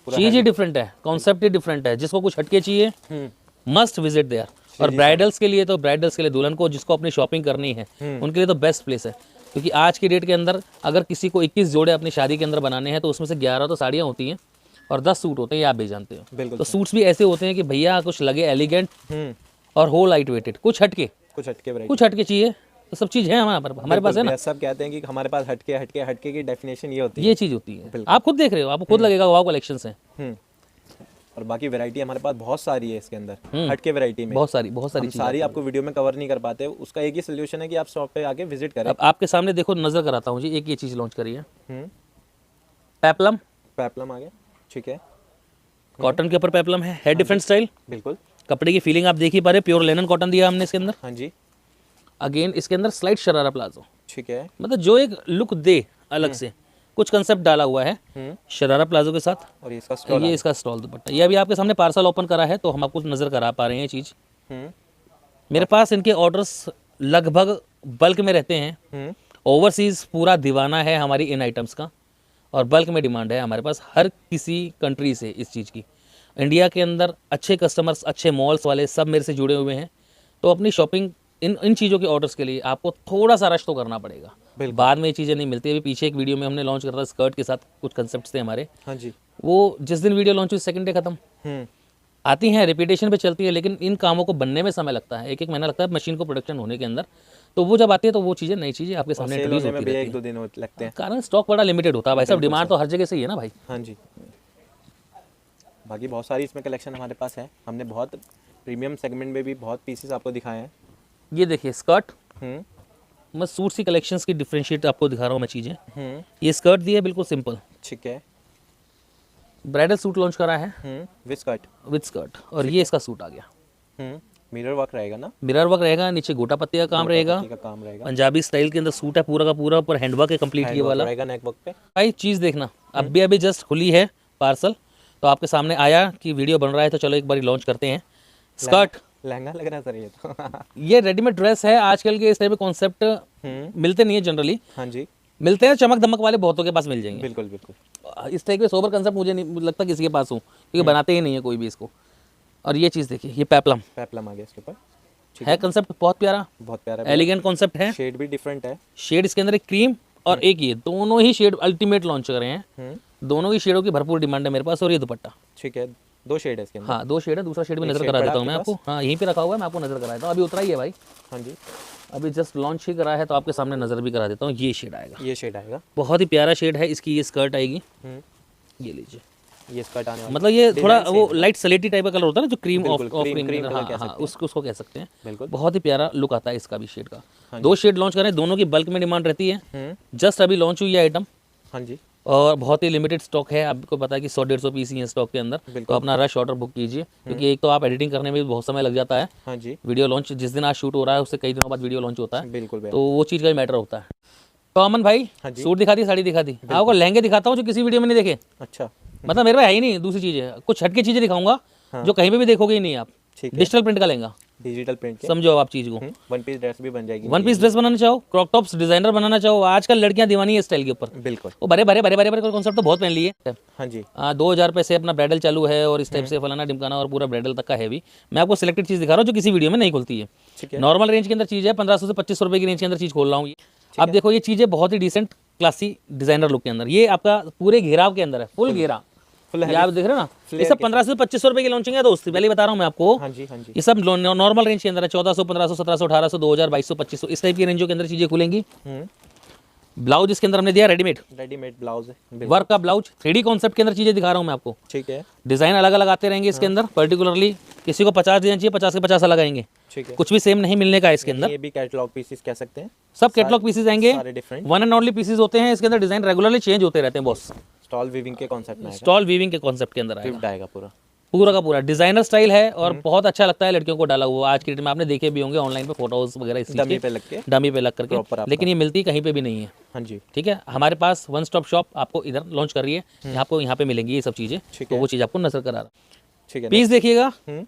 चीज़ ही डिफरेंट है, कॉन्सेप्ट ही डिफरेंट है। जिसको कुछ हटके चाहिए मस्ट विजिट देयर। और ब्राइडल्स के लिए तो, ब्राइडल्स के लिए दुल्हन को जिसको अपनी शॉपिंग करनी है उनके लिए तो बेस्ट प्लेस है, क्योंकि आज की डेट के अंदर अगर किसी को 21 जोड़े अपनी शादी के अंदर बनाने हैं तो उसमें से 11 तो साड़ियाँ होती हैं और 10 सूट होते हैं, ये आप भी जानते हो। बिल्कुल। तो सूट्स भी ऐसे होते हैं कि भैया कुछ लगे एलिगेंट और हो लाइट वेटेड, कुछ हटके, कुछ हटके वैरायटी, कुछ हटके चाहिए तो सब चीज़ है हमारे पास है ना। सब कहते हैं कि हमारे पास हटके की डेफिनेशन ये होती है। ये चीज़ होती है, आप खुद देख रहे हो, आपको खुद लगेगा वाव कलेक्शंस हैं। और बाकी वैरायटी हमारे पास बहुत सारी है इसके अंदर, हटके वैरायटी में बहुत सारी हम चीज़ें। सारी आपको वीडियो में कवर नहीं कर पाते। उसका एक ही सोल्यूशन है कि आप शॉप पे आके विजिट करें। अब आपके सामने देखो, नज़र कराता हूँ जी, एक ये चीज़ लॉन्च करी है, हम्म। पेपलम, पेप्लम आ गया, ठीक है। कॉटन के ऊपर पेपलम है डिफरेंट स्टाइल। बिल्कुल। कपड़े की फीलिंग आप देख ही पा रहे, प्योर लेनन कॉटन दिया हमने इसके अंदर। हाँ जी, अगेन इसके अंदर स्लाइट शरारा प्लाजो, ठीक है। मतलब जो एक लुक दे अलग से, कुछ कंसेप्ट डाला हुआ है शरारा प्लाजो के साथ। और ये इसका स्टॉल ये इसका स्टॉल दुपट्टा, ये अभी आपके सामने पार्सल ओपन करा है तो हम आपको नज़र करा पा रहे हैं ये चीज़। मेरे पास इनके ऑर्डर्स लगभग बल्क में रहते हैं। ओवरसीज़ पूरा दीवाना है हमारी इन आइटम्स का, और बल्क में डिमांड है हमारे पास हर किसी कंट्री से इस चीज़ की। इंडिया के अंदर अच्छे कस्टमर्स, अच्छे मॉल्स वाले सब मेरे से जुड़े हुए हैं, तो अपनी शॉपिंग इन चीज़ों के ऑर्डर्स के लिए आपको थोड़ा सा रश तो करना पड़ेगा, बाद में ये चीज़ें नहीं मिलती। अभी पीछे एक वीडियो में हमने लॉन्च करा था स्कर्ट के साथ, कुछ कंसेप्ट थे हमारे। हाँ जी। वो जिस दिन वीडियो लॉन्च हुई सेकंड डे खत्म। आती हैं, रिपीटेशन पे चलती है, लेकिन इन कामों को बनने में समय लगता है, एक एक महीना लगता है मशीन को प्रोडक्शन होने के अंदर। तो वो जब आती है तो वो चीज़ें, नई चीज़ें आपके सामने इंट्रोड्यूस होती रहती एक दो दिन लगते हैं, कारण स्टॉक बड़ा लिमिटेड होता है भाई साहब, डिमांड तो हर जगह से ही है ना भाई। हाँ जी। बाकी बहुत सारी इसमें कलेक्शन हमारे पास है। हमने बहुत प्रीमियम सेगमेंट में भी बहुत पीसेस आपको दिखाए हैं। ये देखिए स्कर्ट, मैं सूट सी कलेक्शंस की डिफरेंशिएट आपको दिखा रहा हूँ मैं चीज़ें। ये स्कर्ट दी है बिल्कुल सिंपल, ठीक है। ब्राइडल सूट लॉन्च करा है विद स्कर्ट, विद स्कर्ट, और ये इसका सूट आ गया। मिरर वर्क रहेगा ना, मिरर वर्क रहेगा, नीचे गोटा पत्ती का काम रहेगा, का काम रहेगा, पंजाबी स्टाइल के अंदर सूट है पूरा का पूरा, ऊपर हैंडवर्क है कंप्लीट ये वाला रहेगा नेक वर्क पे। भाई चीज़ देखना, अभी जस्ट खुली है पार्सल, तो आपके सामने आया कि वीडियो बन रहा है तो चलो एक बार लॉन्च करते हैं। स्कर्ट, लहंगा लग रहा है सर ये तो। ये रेडीमेड ड्रेस है, आजकल के इस टाइप के कॉन्सेप्ट मिलते नहीं है जनरली। हाँ जी, मिलते हैं चमक धमक वाले बहुतों के पास मिल जाएंगे। बिल्कुल बिल्कुल। इस टाइप के सोबर कंसेप्ट मुझे नहीं लगता किसी के पास हो, क्योंकि बनाते ही नहीं है कोई भी इसको। और ये चीज़ देखिए, ये पेपलम पेप्लम आ गया इसके ऊपर, है, कंसेप्ट बहुत प्यारा, बहुत प्यारा, एलिगेंट कॉन्सेप्ट है। शेड भी डिफरेंट है। शेड इसके अंदर एक क्रीम और एक ये, दोनों ही शेड अल्टीमेट लॉन्च कर रहे हैं। दोनों ही शेडों की भरपूर डिमांड है मेरे पास। और ये दुपट्टा, ठीक है, दो शेड है इसके अंदर। हाँ 2 शेड है, दूसरा शेड भी नजर करा देता हूँ मैं आपको। हाँ यहीं पे रखा हुआ है, मैं आपको नजर करा देता हूँ। अभी उतरा ही है भाई। हाँ जी, अभी जस्ट लॉन्च ही करा है तो आपके सामने नजर भी करा देता हूँ। ये शेड आएगा, ये शेड आएगा, बहुत ही प्यारा शेड है। इसकी ये स्कर्ट आएगी, ये लीजिए। ये स्कर्ट आने वाला, मतलब ये थोड़ा वो लाइट सलेटी टाइप का कलर होता है ना, जो क्रीम ऑफ क्रीम कलर कह सकते हाँ, उसको कह सकते हैं। बिल्कुल। बहुत ही प्यारा लुक आता है इसका भी शेड का। 2 शेड लॉन्च करें, दोनों की बल्क में डिमांड रहती है। जस्ट अभी लॉन्च हुई है आइटम, हाँ जी, और बहुत ही लिमिटेड स्टॉक है। आपको पता है कि 100-150 पीस ही है स्टॉक के अंदर, तो अपना रश ऑर्डर बुक कीजिए, क्योंकि एक तो आप एडिटिंग करने में भी बहुत समय लग जाता है। हाँ जी, वीडियो लॉन्च जिस दिन आज शूट हो रहा है उससे कई दिनों बाद वीडियो लॉन्च होता है, बिल्कुल तो वो चीज़ का भी मैटर होता है। तो अमन भाई, सूट दिखा दी, साड़ी दिखा दी, आपको लहंगे दिखाता हूँ जो किसी वीडियो में नहीं देखे। अच्छा, मतलब मेरे पास है ही नहीं। दूसरी चीज़ है, कुछ हटके चीज़ें दिखाऊंगा जो कहीं पे भी देखोगे ही नहीं आप। ठीक है, डिजिटल प्रिंट का लहंगा, डिजिटल प्रिंट के। समझो आप चीज को, वन पीस ड्रेस भी बन जाएगी। वन पीस ड्रेस बनाना चाहो, क्रॉप टॉप्स डिजाइनर बनाना चाहो, आजकल लड़कियां दीवानी है स्टाइल के ऊपर। बिल्कुल। वो बड़े बड़े बड़े बड़े बड़े कॉन्सेप्ट तो बहुत पहन लिए। हाँ जी। 2000 रुपये से अपना ब्राइडल चालू है और इस टाइप से फलाना ढिमकाना और पूरा ब्राइडल तक का है भी। मैं आपको सिलेक्टेड चीज दिखा रहा हूँ जो किसी वीडियो में नहीं खुलती है। ठीक है। नॉर्मल रेंज के अंदर चीज है, 1500 से 2500 रुपये की रेंज के अंदर चीज खोल रहा हूँ। अब देखो ये चीजें बहुत ही डिसेंट क्लासी डिजाइनर लुक के अंदर, ये आपका पूरे घेराव के अंदर है, फुल घेरा। ये आप देख रहे हो ना, ये सब 1500 से 2500 रुपए की लॉन्चिंग है दोस्त, पहले बता रहा हूँ मैं आपको। हाँ जी, हाँ जी। ये सब नॉर्मल रेंज के अंदर है, 1400, 1500, 1700, 1800, 2000, 2200, 2500 इस टाइप की रेंजों के अंदर चीजें खुलेंगी। ब्लाउज इसके अंदर हमने दिया रेडीमेड ब्लाउज है, वर्क का ब्लाउज, 3D कॉन्सेप्ट के अंदर चीजें दिखा रहा हूँ मैं आपको। ठीक है। डिजाइन अलग अलग आते रहेंगे इसके अंदर, पर्टिकुलरली किसी को 50 डिजाइन चाहिए, 50 के 50 अलग आएंगे। ठीक है। कुछ भी सेम नहीं मिलने का है इसके अंदर, ये भी कैटलॉग पीसेस कह सकते हैं, सब कैटलॉग पीसेस आएंगे, सारे different one and only pieces होते हैं इसके अंदर। डिजाइन रेगुलरली चेंज होते रहते हैं बॉस। स्टॉल वीविंग के कॉन्सेप्ट में आएगा, स्टॉल वीविंग के कॉन्सेप्ट के अंदर आएगा, गिफ्ट आएगा पूरा पूरा का पूरा डिजाइनर स्टाइल है और बहुत अच्छा लगता है लड़कियों को डाला हुआ। आज की डेट में आपने देखे भी होंगे ऑनलाइन पे फोटोज वगैरह इस चीज डमी के, पे लग के। डमी पे लग करके, Proper आपका। लेकिन ये मिलती कहीं पे भी नहीं है। हाँ जी। ठीक है, हमारे पास वन स्टॉप शॉप आपको इधर लॉन्च कर रही है, आपको यहाँ पे मिलेंगी ये सब चीजें, ठीक तो है। वो चीज आपको नजर करा रहा। ठीक है। पीस देखिएगा, हम्म,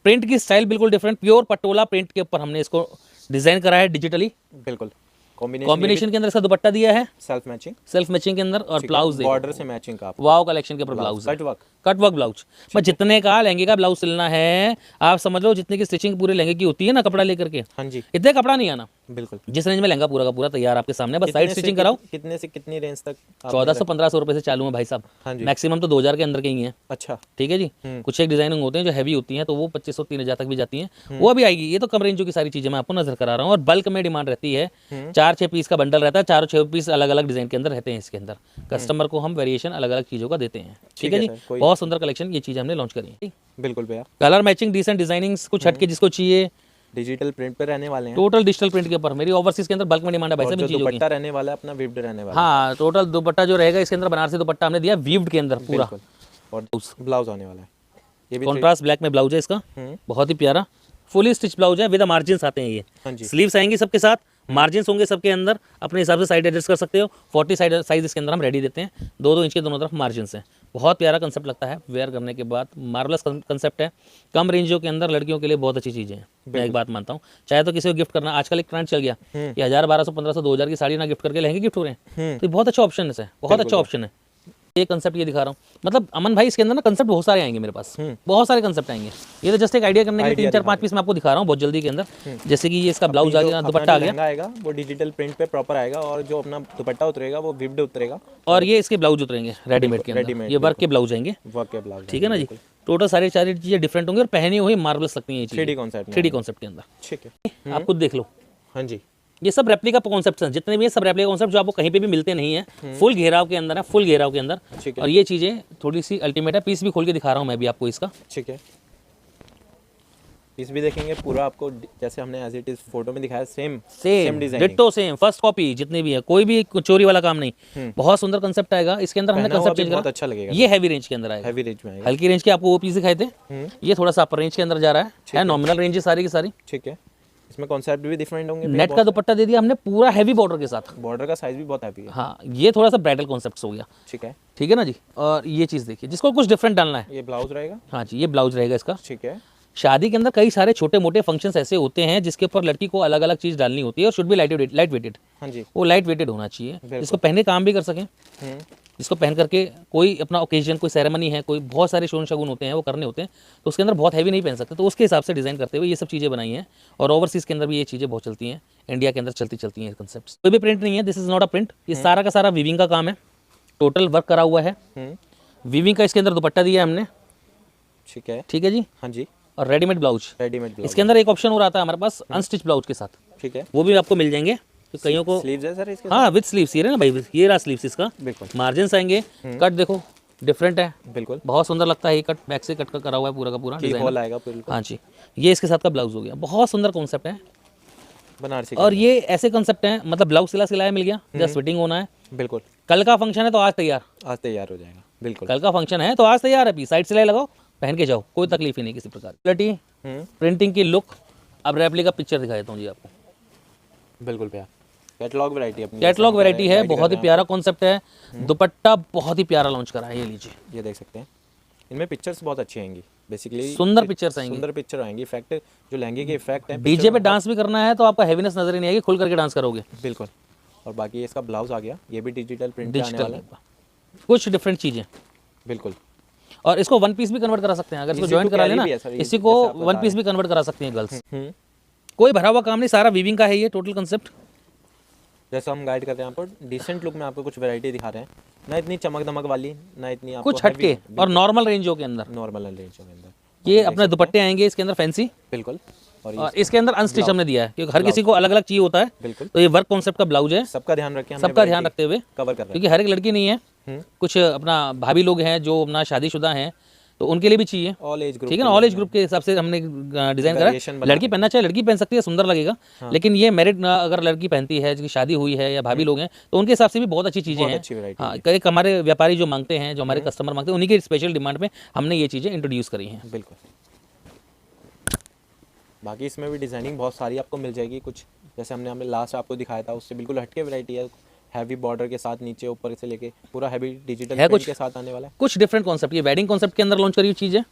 प्रिंट की स्टाइल बिल्कुल डिफरेंट, प्योर पटोला प्रिंट के ऊपर हमने इसको डिजाइन करा है डिजिटली। बिल्कुल। कॉम्बिनेशन कॉम्बिनेशन के अंदर इसका दुपट्टा दिया है सेल्फ मैचिंग, सेल्फ मैचिंग के अंदर, और ब्लाउज बॉर्डर से मैचिंग का वाव कलेक्शन के ऊपर blouse cut work. Cut work blouse. मैं जितने का लहंगे का ब्लाउज सिलना है, आप समझ लो जितने की स्टिचिंग पूरे लहंगे की होती है ना कपड़ा लेकर के, हाँ जी, इतने कपड़ा नहीं आना। बिल्कुल। जिस रेंज में लहंगा पूरा का पूरा तैयार आपके सामने, बस साइड कितने से स्टिचिंग कराओ। कितने से कितनी रेंज तक? 1400-1500 रुपए से चालू है भाई साहब, हाँ जी। मैक्सिमम तो 2000 के अंदर के ही है। अच्छा। ठीक है जी, कुछ एक डिजाइनिंग होते हैं जो हैवी होती हैं, तो वो 2500-3000 तक भी जाती हैं, वो भी आएगी। ये तो कम रेंजों की सारी चीजें मैं आपको नजर करा रहा हूँ, और बल्क में डिमांड रहती है। 4-6 पीस का बंडल रहता है, 4-6 पीस अलग अलग डिजाइन के अंदर रहते हैं इसके अंदर। कस्टमर को हम वेरिएशन अलग अलग चीजों का देते हैं। ठीक है जी, बहुत सुंदर कलेक्शन, ये चीज हमने लॉन्च करी है। बिल्कुल भैया। कलर मैचिंग, डिसेंट डिजाइनिंग्स, कुछ हटके जिसको चाहिए, डिजिटल प्रिंट पे रहने वाले हैं, टोटल डिजिटल प्रिंट के ऊपर। मेरी ओवरसीज के अंदर बल्क में डिमांड है भाई और साहब जो इन चीजों की। दुपट्टा रहने वाला है अपना विप्ड रहने वाला हाँ, टोटल दुपट्टा जो रहेगा इसके अंदर बनारसी दुपट्टा हमने दिया वीव्ड के अंदर है। पूरा। बिल्कुल। और ब्लाउज आने वाला है, ये भी कॉन्ट्रास्ट ब्लैक में ब्लाउज है इसका, बहुत ही प्यारा फुली स्टिच ब्लाउज है, विद मार्जिन आते हैं ये। हाँ जी। स्लीव्स आएंगे सबके साथ, मार्जिन्स होंगे सबके अंदर, अपने हिसाब से साइड एडजस्ट कर सकते हो। 40 साइज इसके अंदर हम रेडी देते हैं, 2-2 इंच के दोनों तरफ मार्जिन हैं। बहुत प्यारा कंसेप्ट लगता है वेयर करने के बाद, मार्वलस कंसेप्ट है। कम रेंजों के अंदर लड़कियों के लिए बहुत अच्छी चीज़ें हैं, मैं एक बात मानता हूँ। चाहे तो किसी को गिफ्ट करना, आजकल एक ट्रेंड चल गया कि 1000, 1200, 1500, 2000 की साड़ी ना गिफ्ट करके लहंगे गिफ्ट हो रहे हैं, तो ये बहुत अच्छा ऑप्शन है, बहुत अच्छा ऑप्शन है। ये कंसेप्ट ये दिखा रहा हूँ, मतलब अमन भाई इसके अंदर ना कंसेप्ट बहुत सारे आएंगे मेरे पास, बहुत सारे कंसेप्ट आएंगे। ये तो जस्ट एक आइडिया करने के लिए 3-4-5 पीस मैं आपको दिखा रहा हूँ बहुत जल्दी के अंदर। जैसे कि ये इसका ब्लाउज आ गया, दुपट्टा आ गया, लहंगा आएगा वो डिजिटल प्रिंट पे प्रॉपर आएगा, और जो अपना दुपट्टा उतरेगा वो विप्ड उतरेगा, और ये इसके ब्लाउज उतरेंगे रेडीमेड के अंदर, रेडीमेड, ये वर्क के ब्लाउज आएंगे। वर्क के ब्लाउज। ठीक है ना जी, टोटल सारी चीजें डिफरेंट होंगी और पहनी हुई मार्वलस लगती हैं ये 3D कॉन्सेप्ट 3D कॉन्सेप्ट के अंदर। ठीक है। आप खुद देख लो, हाँ जी। ये सब रेप्लिका कॉन्सेप्ट हैं, जितने भी हैं सब रेप्लिका कॉन्सेप्ट जो आपको कहीं पे भी मिलते नहीं है। फुल घेराव के अंदर है, फुल घेराव के अंदर, ठीक है। और ये चीजें थोड़ी सी अल्टीमेट है। पीस भी खोल के दिखा रहा हूँ मैं भी आपको इसका। ठीक है। पीस भी देखेंगे पूरा आपको, जैसे हमने एज इट इज फोटो में दिखाया, same design, ditto same, first copy जितनी भी है, कोई भी चोरी वाला काम नहीं। बहुत सुंदर कंसेप्ट आएगा इसके अंदर। हमने कंसेप्ट चेंज बहुत करा, अच्छा लगेगा। ये हैवी रेंज के अंदर आएगा, हैवी रेंज में आएगा। हल्की रेंज के आपको वो पीस दिखाए थे, ये थोड़ा सा अपर रेंज के अंदर जा रहा है नॉमिनल रेंज है सारी की सारी। ठीक है। इसमें कॉन्सेप्ट भी डिफरेंट होंगे। नेट का दुपट्टा दे दिया हमने पूरा हैवी बॉर्डर के साथ। बॉर्डर का साइज भी बहुत हैवी है। हाँ, ये थोड़ा सा ब्राइडल कॉन्सेप्ट हो गया। ठीक है। ठीक है ना जी, और ये चीज़ देखिए, जिसको कुछ डिफरेंट डालना है। ये ब्लाउज रहेगा। हाँ जी, ये ब्लाउज रहेगा इसका। ठीक है। शादी के अंदर कई सारे छोटे मोटे फंक्शंस ऐसे होते हैं जिसके ऊपर लड़की को अलग अलग चीज़ डालनी होती है, और शुड बी लाइट वेटेड। हाँ जी। वो लाइट वेटेड होना चाहिए, जिसको पहने काम भी कर सकें, जिसको पहन करके कोई अपना ओकेजन, कोई सेरेमनी है, कोई बहुत सारे शोन शगुन होते हैं वो करने होते हैं, तो उसके अंदर बहुत हैवी नहीं पहन सकते, तो उसके हिसाब से डिज़ाइन करते हुए ये सब चीज़ें बनाई हैं। और ओवरसीज़ के अंदर भी ये चीज़ें बहुत चलती हैं, इंडिया के अंदर चलती हैं कंसेप्ट। कोई भी प्रिंट नहीं है, this is not a print, ये सारा का सारा वीविंग का काम है, टोटल वर्क करा हुआ है। वीविंग का इसके अंदर दुपट्टा दिया है हमने। ठीक है। ठीक है जी, हाँ जी। और रेडीमेड ब्लाउज। Readymade blouse. इसके अंदर एक ऑप्शन और आता है हमारे पास अनस्टिच ब्लाउज के साथ, ठीक है। वो भी आपको मिल जाएंगे। तो कईयों को स्लीव्स है सर इसके? हाँ, विद स्लीव्स, ये रहा ना भाई, ये रहा स्लीव्स इसका। बिल्कुल। मार्जिन्स आएंगे, कट देखो डिफरेंट है, बिल्कुल। बहुत सुंदर लगता है। ये कट बैक से कट कर करा हुआ है पूरा का पूरा डिजाइन। होल आएगा बिल्कुल। हाँ जी, ये इसके साथ का ब्लाउज हो गया, बहुत सुंदर कॉन्सेप्ट है बनारसी। और ये ऐसे कॉन्सेप्ट हैं, मतलब ब्लाउज सिलाया मिल गया, जस्ट फिटिंग होना है। बिल्कुल। कल का फंक्शन है तो आज तैयार, आज तैयार हो जाएगा। बिल्कुल। कल का फंक्शन है तो आज तैयार है, पी साइड सिलाई लगाओ, पहन के जाओ, कोई तकलीफ ही नहीं किसी प्रकार की। क्वालिटी, प्रिंटिंग की लुक। अब रेप्लिका पिक्चर दिखा देता हूँ जी आपको। बिल्कुल भैया। कैटलॉग वैरायटी अपनी, कैटलॉग वैरायटी है, बहुत ही प्यारा कॉन्सेप्ट है। दुपट्टा बहुत ही प्यारा लॉन्च करा है, ये लीजिए, ये देख सकते हैं। इनमें पिक्चर्स बहुत अच्छी आएंगी। बेसिकली सुंदर पिक्चर्स आएंगी, सुंदर पिक्चर आएंगी। इफेक्ट जो लहंगे के इफेक्ट है, डीजे पे डांस भी करना है तो आपका हैवीनेस नजर ही नहीं आएगी, खुल करके डांस करोगे। बिल्कुल। और बाकी इसका ब्लाउज आ गया, ये भी डिजिटल प्रिंट पे आने वाला है। कुछ डिफरेंट चीजें, बिल्कुल। और इसको वन पीस भी कन्वर्ट करा सकते हैं, अगर इसको ज्वाइन करा लेना इसी को वन पीस भी कन्वर्ट करा सकती हैं गर्ल्स। कोई भरा हुआ काम नहीं, सारा वीविंग का है ये टोटल कंसेप्ट। जैसा हम गाइड करते हैं यहाँ पर डिसेंट लुक में आपको कुछ वैरायटी दिखा रहे हैं, ना इतनी चमक दमक वाली, ना इतनी आपको कुछ हटके और नॉर्मल रेंजों के अंदर। नॉर्मल रेंज के अंदर ये अपने दुपट्टे आएंगे इसके अंदर फैंसी, बिल्कुल। और इसके अंदर अनस्टिच हमने दिया है क्योंकि हर किसी को अलग अलग चाहिए होता है। बिल्कुल। तो ये वर्क कॉन्सेप्ट का ब्लाउज है, सबका ध्यान रखें, सबका ध्यान रखते हुए कवर कर रहे क्योंकि हर एक लड़की नहीं है, कुछ अपना भाभी लोग हैं जो अपना शादीशुदा हैं तो उनके लिए भी चाहिए। हैं ऑल एज ग्रुप, ठीक है ना, ऑल एज ग्रुप के हिसाब से हमने डिजाइन करा है। लड़की पहनना चाहे लड़की पहन सकती है, सुंदर लगेगा। लेकिन ये मैरिड अगर लड़की पहनती है जिसकी शादी हुई है या भाभी लोग हैं तो उनके हिसाब से भी बहुत अच्छी चीजें हैं। हाँ, एक हमारे व्यापारी जो मांगते हैं, जो हमारे कस्टमर मांगते हैं, उन्हीं की स्पेशल डिमांड में हमने ये चीजें इंट्रोड्यूस करी हैं। बिल्कुल। बाकी इसमें भी डिजाइनिंग बहुत सारी आपको मिल जाएगी। कुछ जैसे हमने लास्ट आपको दिखाया था उससे बिल्कुल हटके वैरायटी है, हैवी बॉर्डर के साथ नीचे ऊपर से लेके पूरा हैवी डिजिटल प्रिंट के साथ आने वाला है। कुछ डिफरेंट कॉन्सेप्ट, ये वेडिंग कॉन्सेप्ट के अंदर लॉन्च करी हुई चीज है।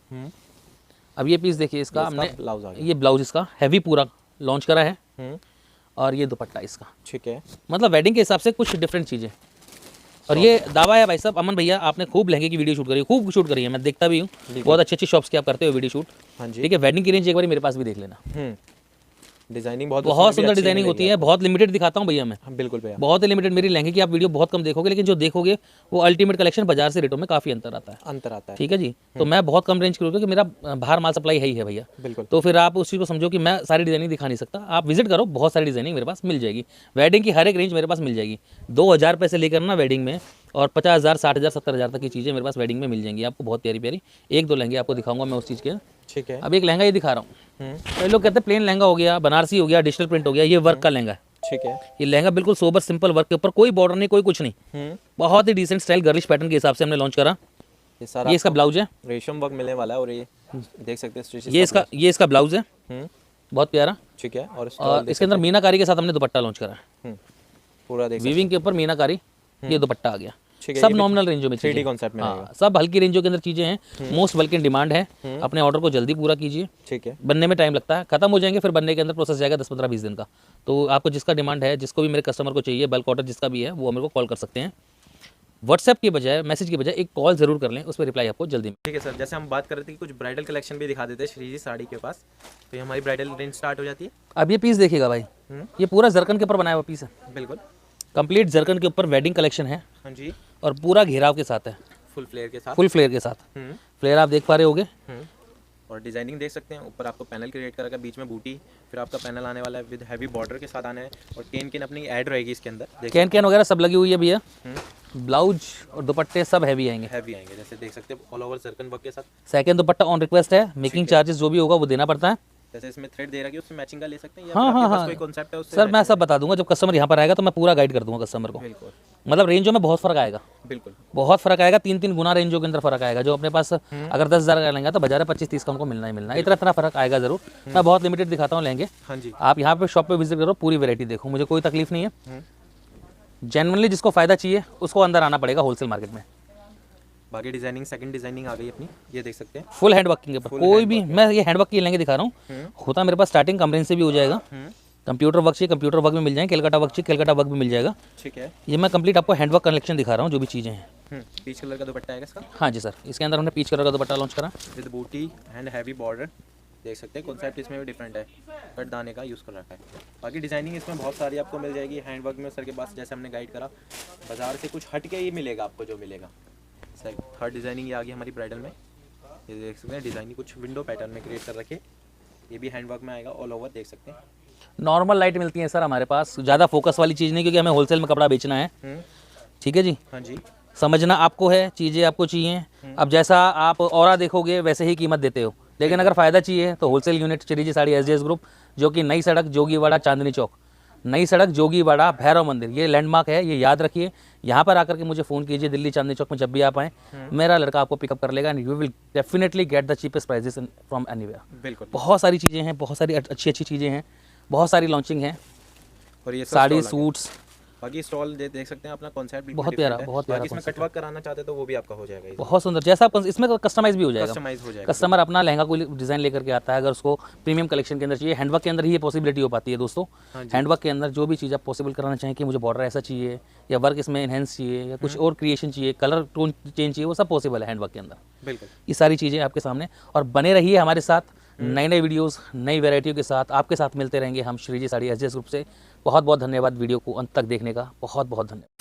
अब ये पीस देखिए, इसका हमने ब्लाउज आ गया, ये ब्लाउज इसका हैवी पूरा लॉन्च करा है और ये दुपट्टा इसका। ठीक है, मतलब वेडिंग के हिसाब से कुछ डिफरेंट चीजें। और ये दावा है भाई साहब, अमन भैया आपने खूब लहंगे की वीडियो शूट करी है, खूब शूट करी है, मैं देखता भी हूँ, बहुत अच्छी अच्छी शॉप्स की आप करते हो वीडियो शूट। हाँ जी। ठीक है, वेडिंग की रेंज एक बार मेरे पास भी देख लेना। डिजाइनिंग बहुत सुंदर डिजाइनिंग होती है, बहुत लिमिटेड दिखाता हूँ भैया मैं। बिल्कुल भैया, बहुत ही लिमिटेड। मेरी लहंगे की आप वीडियो बहुत कम देखोगे, लेकिन जो देखोगे वो अल्टीमेट कलेक्शन बाजार से रेटों में काफी अंतर आता है। ठीक है जी, तो मैं बहुत कम रेंज करूँगा कि मेरा बाहर माल सप्लाई है ही है भैया। बिल्कुल। तो फिर आप उस चीज़ को समझो कि मैं सारी डिजाइनिंग दिखा नहीं सकता, आप विजिट करो, बहुत सारी डिजाइनिंग मेरे पास मिल जाएगी। वेडिंग की हर एक रेंज मेरे पास मिल जाएगी, 2000 रुपये से लेकर ना वेडिंग में, और 50,000, 60,000, 70,000 तक की चीज़ें मेरे पास वेडिंग में मिल जाएंगी आपको, बहुत प्यारी प्यारी। एक दो लहंगे आपको दिखाऊंगा मैं उस चीज़ के। ठीक है। अब एक लहंगा ये दिखा रहा हूँ, कई लोग कहते हैं प्लेन लहंगा हो गया, बनारसी हो गया, डिजिटल प्रिंट हो गया, ये वर्क का लहंगा है। ठीक है। ये लहंगा बिल्कुल सोबर सिंपल वर्क के ऊपर, कोई बॉर्डर नहीं, कोई कुछ नहीं, बहुत ही डिसेंट स्टाइल गर्लिश पैटर्न के हिसाब से हमने लॉन्च करा। ये सारा ये इसका ब्लाउज है, रेशम वर्क मिलने वाला है, और ये देख सकते हैं ये इसका ब्लाउज है, बहुत प्यारा। ठीक है। और इसके अंदर मीनाकारी के साथ हमने दुपट्टा लॉन्च करा है, पूरा देख वीविंग के ऊपर मीनाकारी, ये दुपट्टा आ गया। ठीक है। सब नॉमिनल रेंजों में 3D कॉन्सेप्ट में रहेगा। सब हल्की रेंजों के अंदर चीजें हैं, मोस्ट बल्कि डिमांड है। अपने ऑर्डर को जल्दी पूरा कीजिए, ठीक है। बनने में टाइम लगता है, खत्म हो जाएंगे, फिर बनने के अंदर प्रोसेस जाएगा 10, 15, 20 दिन का। तो आपको जिसका डिमांड है, जिसको भी मेरे कस्टमर को चाहिए, बल्क ऑर्डर जिसका भी है, वो मेरे को कॉल कर सकते हैं। व्हाट्सएप की बजाय, मैसेज की बजाय एक कॉल जरूर कर लें, उस पर रिप्लाई आपको जल्दी। ठीक है सर, जैसे हम बात कर रहे थे कि कुछ ब्राइडल कलेक्शन भी दिखा देते हैं श्रीजी साड़ी के पास, तो ये हमारी ब्राइडल रेंज स्टार्ट हो जाती है। अब ये पीस देखिएगा भाई, ये पूरा जरकन के ऊपर बनाया हुआ पीस है, बिल्कुल कंप्लीट जरकन के ऊपर वेडिंग कलेक्शन है। हाँ जी। और पूरा घेराव के साथ है, फुल फ्लेयर के साथ, फुल फ्लेयर के साथ। फ्लेयर आप देख पा रहे होगे, और डिजाइनिंग देख सकते हैं। ऊपर आपको पैनल क्रिएट करा, बीच में बूटी, फिर आपका पैनल आने वाला है विद हैवी बॉर्डर के साथ आना है, और केन अपनी ऐड रहेगी इसके अंदर। कैन वगैरह सब लगी हुई है भैया। ब्लाउज और दुपट्टे सब हैवी आएंगे, जैसे देख सकते हैं ऑल ओवर सर्कन वर्क के साथ। सेकंड दुपट्टा ऑन रिक्वेस्ट है, मेकिंग चार्जेस जो भी होगा वो देना पड़ता है। जैसे इसमें थ्रेड दे रखा है उससे मैचिंग का ले सकते हैं, या हाँ आपके हाँ पास हाँ कोई कॉन्सेप्ट है उससे। सर मैं सब बता दूंगा, जब कस्टमर यहाँ पर आएगा तो मैं पूरा गाइड कर दूंगा कस्टमर को। बिल्कुल, मतलब रेंजों में बहुत फर्क आएगा, बिल्कुल बहुत फर्क आएगा, 3-3 गुना रेंजों के अंदर फर्क आएगा। जो अपने पास अगर 10,000 का लेंगे तो बाजार में 25-30 का उनको मिलना ही मिलना है, इतना फर्क आएगा जरूर। मैं बहुत लिमिटेड दिखाता हूँ लहंगे। हाँ जी। आप यहाँ पे शॉप पे विजिट करो, पूरी वैरायटी देखो, मुझे कोई तकलीफ नहीं है। जेन्युइनली जिसको फायदा चाहिए उसको अंदर आना पड़ेगा होलसेल मार्केट में। बाकी डिजाइनिंग, सेकंड डिजाइनिंग आ गई अपनी, ये देख सकते हैं फुल हैंड वर्किंग के ऊपर। कोई भी, मैं ये हैंड वर्क की लहंगे दिखा रहा हूँ, होता मेरे पास स्टार्टिंग कम रेंज से भी हो जाएगा। कंप्यूटर वर्क चाहिए, कंप्यूटर वर्क भी मिल जाएगा, केलकाटा वर्क चाहिए, केलकाटा वर्क भी मिल जाएगा। ठीक है। ये मैं कंप्लीट आपको हैंड वर्क कलेक्शन दिखा रहा हूँ, जो भी चीज़ें हैं। पीच कलर का दुपट्टा आएगा इसका। हाँ जी सर, इसके अंदर हमने पीच कलर का दुपट्टा लॉन्च करा विद बूटी एंड हैवी बॉर्डर, देख सकते हैं। कॉन्सेप्ट इसमें भी डिफरेंट है, कट दाने का यूज़ कर रखा है। बाकी डिजाइनिंग इसमें बहुत सारी आपको मिल जाएगी हैंड वर्क में। सर के पास जैसे हमने गाइड करा, बाजार से कुछ हट के ही मिलेगा आपको जो मिलेगा। थर्ड डिजाइनिंग ये आ गई हमारी ब्राइडल में, ये देख सकते हैं। डिजाइनिंग कुछ विंडो पैटर्न में क्रिएट कर रखे, ये भी हैंड वर्क में आएगा, ऑल ओवर देख सकते हैं। नॉर्मल लाइट मिलती है सर हमारे पास, ज़्यादा फोकस वाली चीज़ नहीं, क्योंकि हमें होलसेल में कपड़ा बेचना है। ठीक है जी। हाँ जी। समझना आपको है, चीज़ें आपको चाहिए। अब जैसा आप ऑरा देखोगे वैसे ही कीमत देते हो, लेकिन अगर फ़ायदा चाहिए तो wholesale unit Shreeji sari SGS group, जो कि नई सड़क जोगीवाड़ा चांदनी चौक, नई सड़क जोगीवाड़ा भैरव मंदिर, ये लैंडमार्क है, ये याद रखिए। यहाँ पर आकर के मुझे फ़ोन कीजिए, दिल्ली चांदनी चौक में जब भी आप आएँ, मेरा लड़का आपको पिकअप कर लेगा, and you will definitely get the cheapest prices from anywhere. बिल्कुल। बहुत सारी चीज़ें हैं, बहुत सारी अच्छी अच्छी चीज़ें हैं, बहुत सारी लॉन्चिंग हैं, और ये साड़ी, सूट्स, बाकी स्टॉल देख सकते हैं अपना कॉन्सेप्ट बहुत प्यारा, बहुत प्यारा इसमें कटवर्क कराना चाहते हैं तो वो भी आपका हो जाएगा, बहुत सुंदर। जैसा आप इसमें कस्टमाइज भी हो जाएगा, कस्टमाइज हो जाएगा। कस्टमर अपना लहंगा कोई डिज़ाइन लेकर के आता है, अगर उसको प्रीमियम कलेक्शन के अंदर चाहिए, हैंडवर्क के अंदर ही ये पॉसिबिलिटी हो पाती है दोस्तों। हैंडवर्क के अंदर जो भी चीज़ आप पॉसिबल कराना चाहें कि मुझे बॉर्डर ऐसा चाहिए या वर्क इसमें इनहेंस चाहिए या कुछ और क्रिएशन चाहिए, कलर टोन चेंज चाहिए, वो सब पॉसिबल है हैंडवर्क के अंदर। बिल्कुल, ये सारी चीज़ें आपके सामने, और बने रहिए हमारे साथ, नई नई वीडियोस नई वैरायटियों के साथ आपके साथ मिलते रहेंगे हम श्रीजी साड़ी एसजीएस ग्रुप से। बहुत बहुत धन्यवाद वीडियो को अंत तक देखने का, बहुत बहुत धन्यवाद।